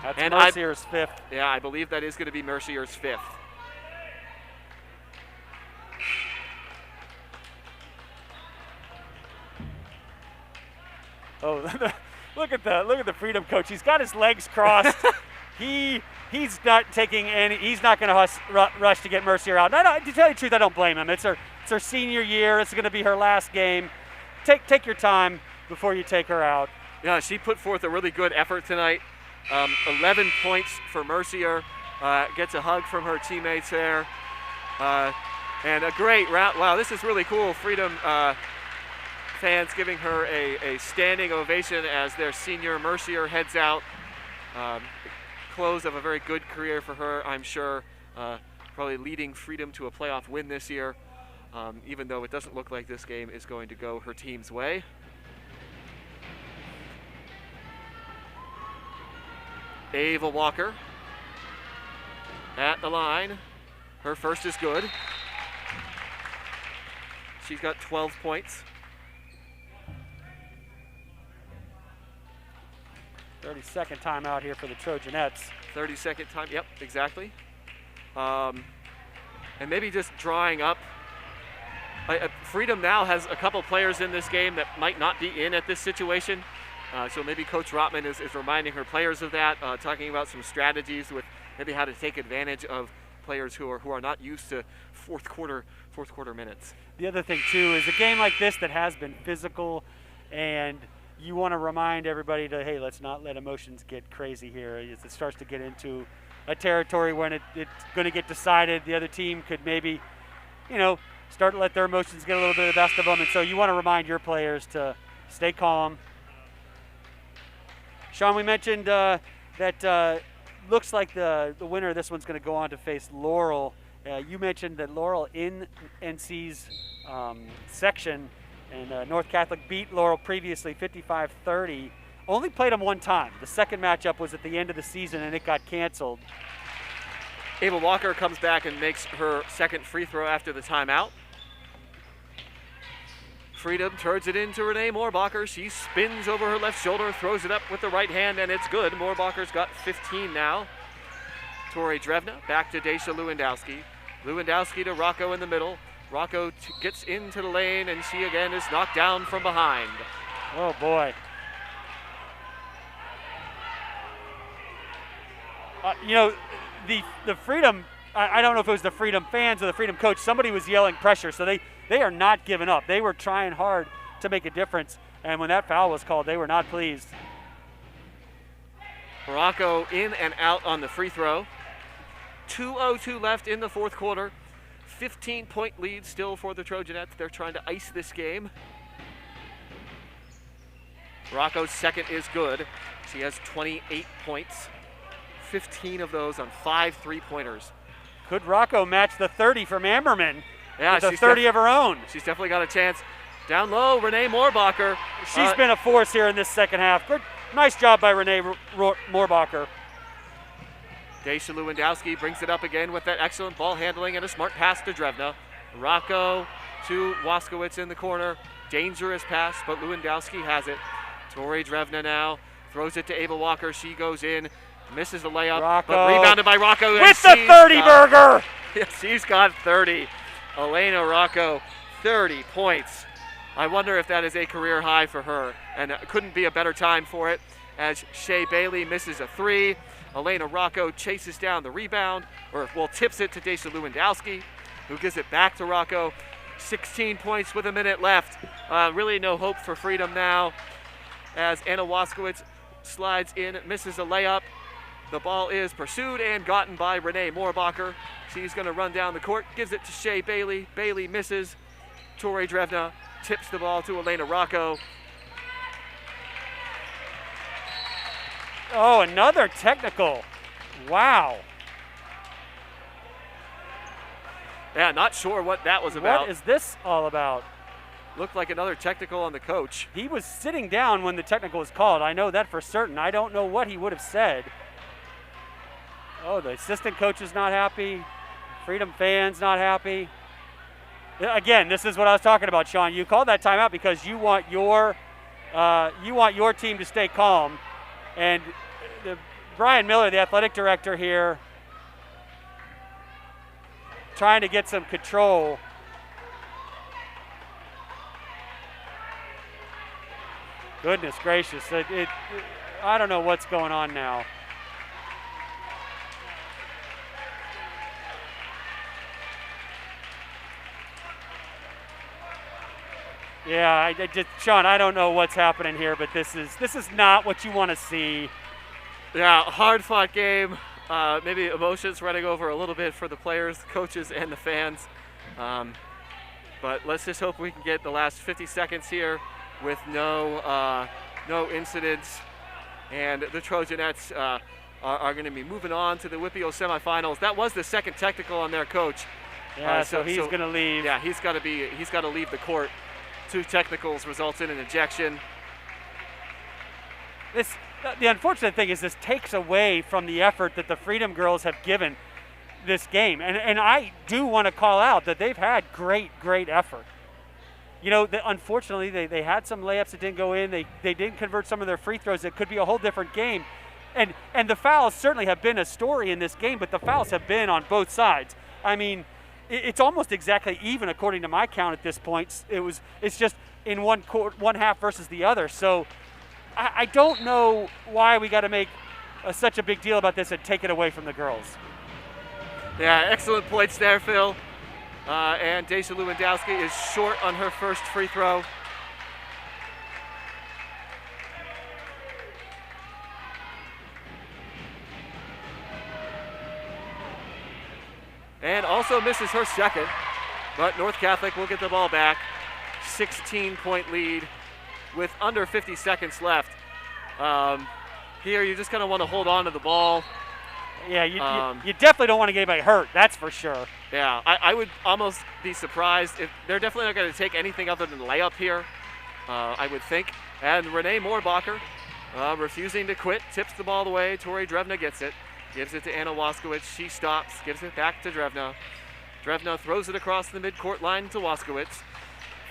That's Mercier's 5th. Yeah, I believe that is going to be Mercier's 5th. Oh, look at the Freedom coach. He's got his legs crossed. He's not taking any. He's not going to rush to get Mercier out. No, to tell you the truth, I don't blame him. It's her senior year. It's going to be her last game. Take your time before you take her out. Yeah, she put forth a really good effort tonight. 11 points for Mercier. Gets a hug from her teammates there. And a great round. Wow, this is really cool. Freedom fans giving her a standing ovation as their senior Mercier heads out. Close of a very good career for her, I'm sure. Probably leading Freedom to a playoff win this year, even though it doesn't look like this game is going to go her team's way. Ava Walker at the line. Her first is good. She's got 12 points. 30-second timeout here for the Trojanettes. 30-second time, yep, exactly. And maybe just drawing up. Freedom now has a couple players in this game that might not be in at this situation. So maybe Coach Rotman is reminding her players of that, talking about some strategies with maybe how to take advantage of players who are not used to fourth quarter minutes. The other thing too is a game like this that has been physical, and you want to remind everybody to, hey, let's not let emotions get crazy here. As it starts to get into a territory when it's going to get decided, the other team could maybe, start to let their emotions get a little bit of the best of them. And so you want to remind your players to stay calm. Sean, we mentioned that looks like the winner of this one's going to go on to face Laurel. You mentioned that Laurel in NC's section, and North Catholic beat Laurel previously 55-30. Only played them one time. The second matchup was at the end of the season, and it got canceled. Ava Walker comes back and makes her second free throw after the timeout. Freedom turns it into Renee Moorbacher. She spins over her left shoulder, throws it up with the right hand, and it's good. Moorbacher's got 15 now. Tori Drevna back to Daisha Lewandowski. Lewandowski to Rocco in the middle. Rocco gets into the lane, and she again is knocked down from behind. Oh boy. You know, the Freedom, I don't know if it was the Freedom fans or the Freedom coach, somebody was yelling pressure, so they are not giving up. They were trying hard to make a difference, and when that foul was called, they were not pleased. Rocco in and out on the free throw. 2:02 left in the fourth quarter. 15-point lead still for the Trojanettes. They're trying to ice this game. Rocco's second is good. She has 28 points, 15 of those on 5 3-pointers. Could Rocco match the 30 from Ammerman? Yeah, with a 30 of her own. She's definitely got a chance. Down low, Renee Moorbacher. She's been a force here in this second half. Good, nice job by Renee Moorbacher. Daisha Lewandowski brings it up again with that excellent ball handling and a smart pass to Drevna. Rocco to Waskowitz in the corner. Dangerous pass, but Lewandowski has it. Tori Drevna now throws it to Ava Walker. She goes in, misses the layup, Rocco. but rebounded by Rocco. With the 30-burger! Yes, she's got 30. Elena Rocco, 30 points. I wonder if that is a career high for her, and it couldn't be a better time for it as Shea Bailey misses a 3. Elena Rocco chases down the rebound, tips it to Daisha Lewandowski, who gives it back to Rocco. 16 points with a minute left. Really no hope for Freedom now as Anna Waskowitz slides in, misses a layup. The ball is pursued and gotten by Renee Moorbacher. She's going to run down the court, gives it to Shea Bailey. Bailey misses. Tori Drevna tips the ball to Elena Rocco. Oh, another technical. Wow. Yeah, not sure what that was about. What is this all about? Looked like another technical on the coach. He was sitting down when the technical was called. I know that for certain. I don't know what he would have said. Oh, the assistant coach is not happy. Freedom fans not happy. Again, this is what I was talking about, Sean. You called that timeout because you want your team to stay calm. And Brian Miller, the athletic director here, trying to get some control. Goodness gracious. I don't know what's going on now. Yeah, Sean, I don't know what's happening here, but this is not what you want to see. Yeah, hard-fought game. Maybe emotions running over a little bit for the players, the coaches, and the fans. But let's just hope we can get the last 50 seconds here with no incidents. And the Trojanettes are going to be moving on to the WPIAL semifinals. That was the second technical on their coach. Yeah, so he's going to leave. Yeah, he's got to leave the court. 2 technicals results in an ejection. The unfortunate thing is this takes away from the effort that the Freedom girls have given this game. And I do want to call out that they've had great effort. You know, unfortunately, they had some layups that didn't go in. They didn't convert some of their free throws. It could be a whole different game. And the fouls certainly have been a story in this game, but the fouls have been on both sides. I mean, it's almost exactly even according to my count at this point. It's just in one half versus the other. So I don't know why we got to make such a big deal about this and take it away from the girls. Yeah, excellent points there, Phil. And Daisha Lewandowski is short on her first free throw. And also misses her second, but North Catholic will get the ball back. 16-point lead with under 50 seconds left. Here you just kind of want to hold on to the ball. Yeah, you definitely don't want to get anybody hurt, that's for sure. Yeah, I would almost be surprised if they're definitely not going to take anything other than layup here, I would think. And Renee Moorbacher, refusing to quit, tips the ball away. Tori Drevna gets it. Gives it to Anna Waskowitz. She stops, gives it back to Drevna. Drevna throws it across the midcourt line to Waskowitz.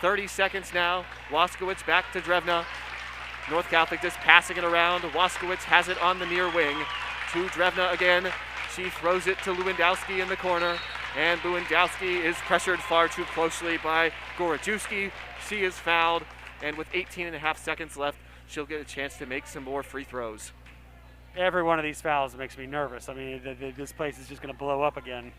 30 seconds now. Waskowitz back to Drevna. North Catholic just passing it around. Waskowitz has it on the near wing to Drevna again. She throws it to Lewandowski in the corner, and Lewandowski is pressured far too closely by Gorajewski. She is fouled, and with 18.5 seconds left, she'll get a chance to make some more free throws. Every one of these fouls makes me nervous. I mean, this place is just going to blow up again.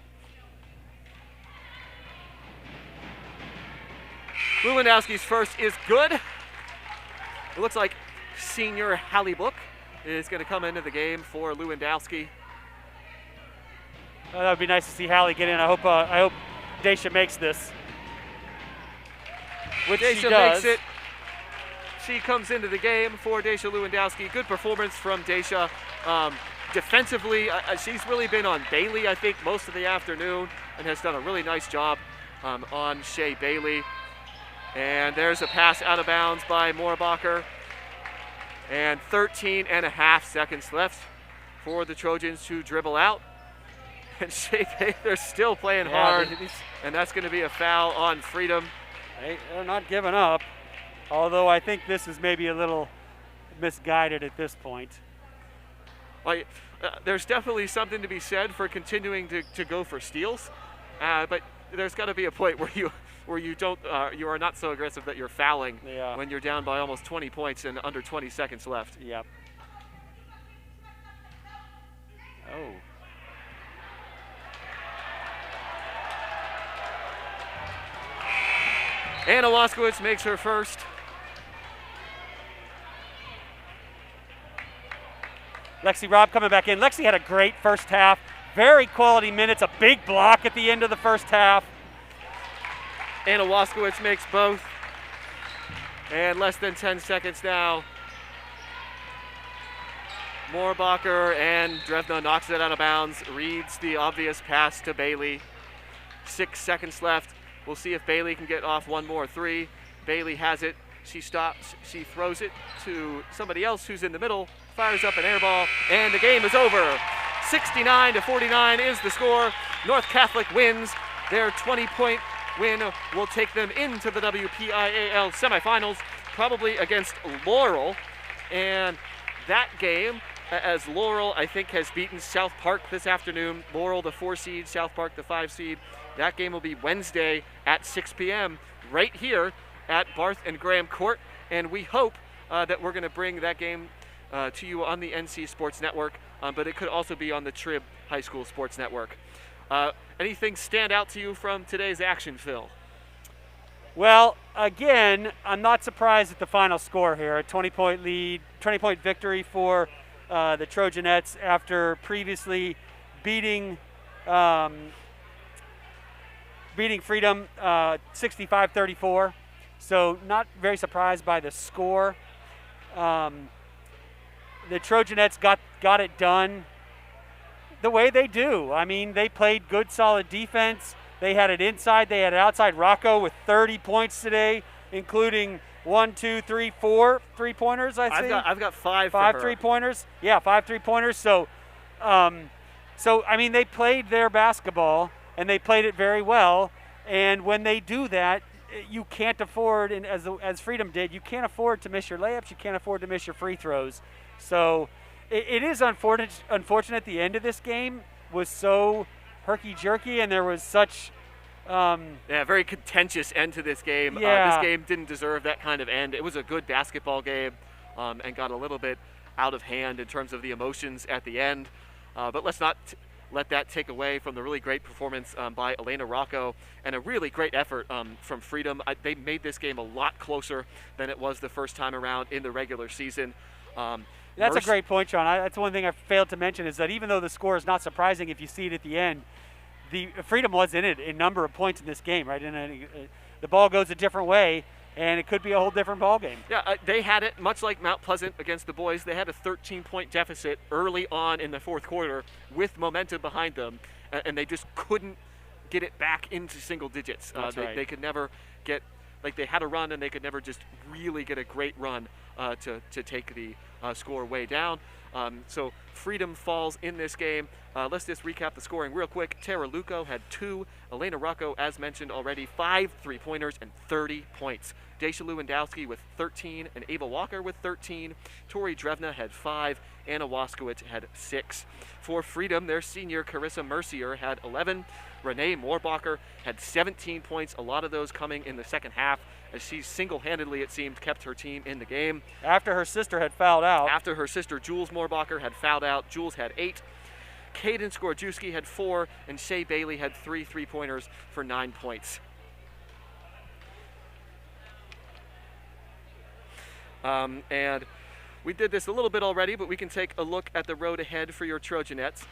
Lewandowski's first is good. It looks like senior Hallie Book is going to come into the game for Lewandowski. That would be nice to see Hallie get in. I hope Daisha makes this. Which Daisha she does. makes it. She comes into the game for Daisha Lewandowski. Good performance from Daisha. Defensively, she's really been on Bailey, I think, most of the afternoon, and has done a really nice job on Shea Bailey. And there's a pass out of bounds by Moorbacher. And 13.5 seconds left for the Trojans to dribble out. And Shea Bailey's still playing hard, and that's going to be a foul on Freedom. They're not giving up, although I think this is maybe a little misguided at this point. There's definitely something to be said for continuing to go for steals, but there's got to be a point where you are not so aggressive that you're fouling when you're down by almost 20 points and under 20 seconds left. Yep. Oh. Anna Waskowitz makes her first. Lexi Robb coming back in. Lexi had a great first half. Very quality minutes. A big block at the end of the first half. Anna Waskowitz makes both. And less than 10 seconds now. Moorbacher and Drevna knocks it out of bounds. Reads the obvious pass to Bailey. 6 seconds left. We'll see if Bailey can get off one more three. Bailey has it. She stops. She throws it to somebody else who's in the middle. Fires up an air ball, and the game is over. 69-49 is the score. North Catholic wins. Their 20-point win will take them into the WPIAL semifinals, probably against Laurel. And that game, as Laurel, I think, has beaten South Park this afternoon. Laurel, the 4 seed, South Park, the 5 seed. That game will be Wednesday at 6 p.m. right here at Barth and Graham Court. And we hope that we're going to bring that game to you on the NC Sports Network, but it could also be on the Trib High School Sports Network. Anything stand out to you from today's action, Phil? Well, again, I'm not surprised at the final score here. A 20-point lead, 20-point victory for the Trojanettes after previously beating Freedom 65-34. So not very surprised by the score. The Trojanettes got it done the way they do. I mean, they played good, solid defense. They had it inside, they had it outside. Rocco with 30 points today, including 4 3-pointers, I see. I've got 5 5 for her. 3-pointers. Yeah, 5 3-pointers. So I mean, they played their basketball, and they played it very well. And when they do that, you can't afford, and as Freedom did, you can't afford to miss your layups. You can't afford to miss your free throws. So it is unfortunate the end of this game was so herky-jerky, and there was such very contentious end to this game. Yeah. This game didn't deserve that kind of end. It was a good basketball game and got a little bit out of hand in terms of the emotions at the end. But let's not let that take away from the really great performance by Elena Rocco and a really great effort from Freedom. They made this game a lot closer than it was the first time around in the regular season. That's a great point, Sean. That's one thing I failed to mention is that even though the score is not surprising if you see it at the end, the Freedom was in it a number of points in this game, right? And the ball goes a different way, and it could be a whole different ball game. Yeah, they had it much like Mount Pleasant against the boys. They had a 13-point deficit early on in the fourth quarter with momentum behind them, and they just couldn't get it back into single digits. That's right. They could never get, like they had a run, and they could never just really get a great run to take the score way down. So Freedom falls in this game. Let's just recap the scoring real quick. Tara Luco had 2. Elena Rocco, as mentioned already, 5 3-pointers and 30 points. Daisha Lewandowski with 13 and Ava Walker with 13. Tori Drevna had 5. Anna Waskowitz had 6. For Freedom, their senior Carissa Mercier had 11. Renee Moorbacher had 17 points, a lot of those coming in the second half, as she single-handedly, it seemed, kept her team in the game. After her sister had fouled out. After her sister, Jules Moorbacher, had fouled out. Jules had 8. Kaden Skorjewski had 4, and Shay Bailey had 3 3-pointers for 9 points. And we did this a little bit already, but we can take a look at the road ahead for your Trojanettes.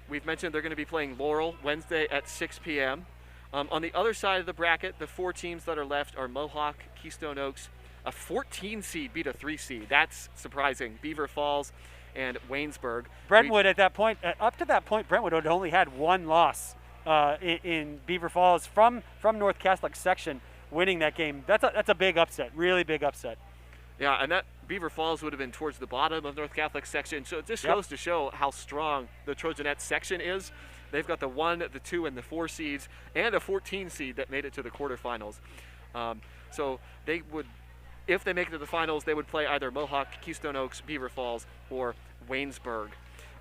We've mentioned they're going to be playing Laurel Wednesday at 6 p.m. On the other side of the bracket, the 4 teams that are left are Mohawk, Keystone Oaks. A 14 seed beat a 3 seed. That's surprising. Beaver Falls and Waynesburg. Brentwood at that point, up to that point, Brentwood had only had 1 loss in Beaver Falls from North Catholic section winning that game. That's a big upset, really big upset. Yeah, and that Beaver Falls would have been towards the bottom of North Catholic section. So it just goes to show how strong the Trojanettes section is. They've got the 1, the 2, and the 4 seeds, and a 14 seed that made it to the quarterfinals. So they would, if they make it to the finals, they would play either Mohawk, Keystone Oaks, Beaver Falls, or Waynesburg.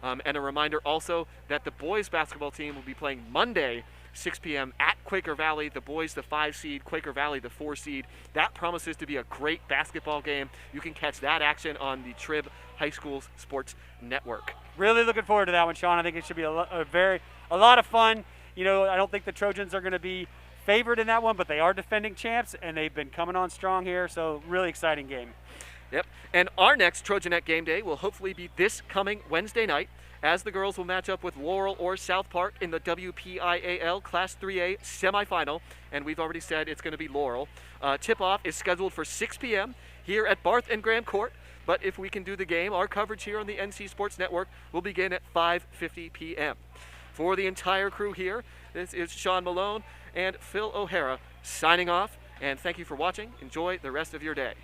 And a reminder also that the boys basketball team will be playing Monday, 6 p.m. at Quaker Valley. The boys, the 5 seed, Quaker Valley, the 4 seed. That promises to be a great basketball game. You can catch that action on the Trib High School Sports Network. Really looking forward to that one, Sean. I think it should be a lot of fun. You know, I don't think the Trojans are going to be favored in that one, but they are defending champs, and they've been coming on strong here. So really exciting game. Yep. And our next Trojanet game day will hopefully be this coming Wednesday night, as the girls will match up with Laurel or South Park in the WPIAL Class 3A semifinal, and we've already said it's going to be Laurel. Tip-off is scheduled for 6 p.m. here at Barth and Graham Court, but if we can do the game, our coverage here on the NC Sports Network will begin at 5:50 p.m. For the entire crew here, this is Sean Malone and Phil O'Hara signing off, and thank you for watching. Enjoy the rest of your day.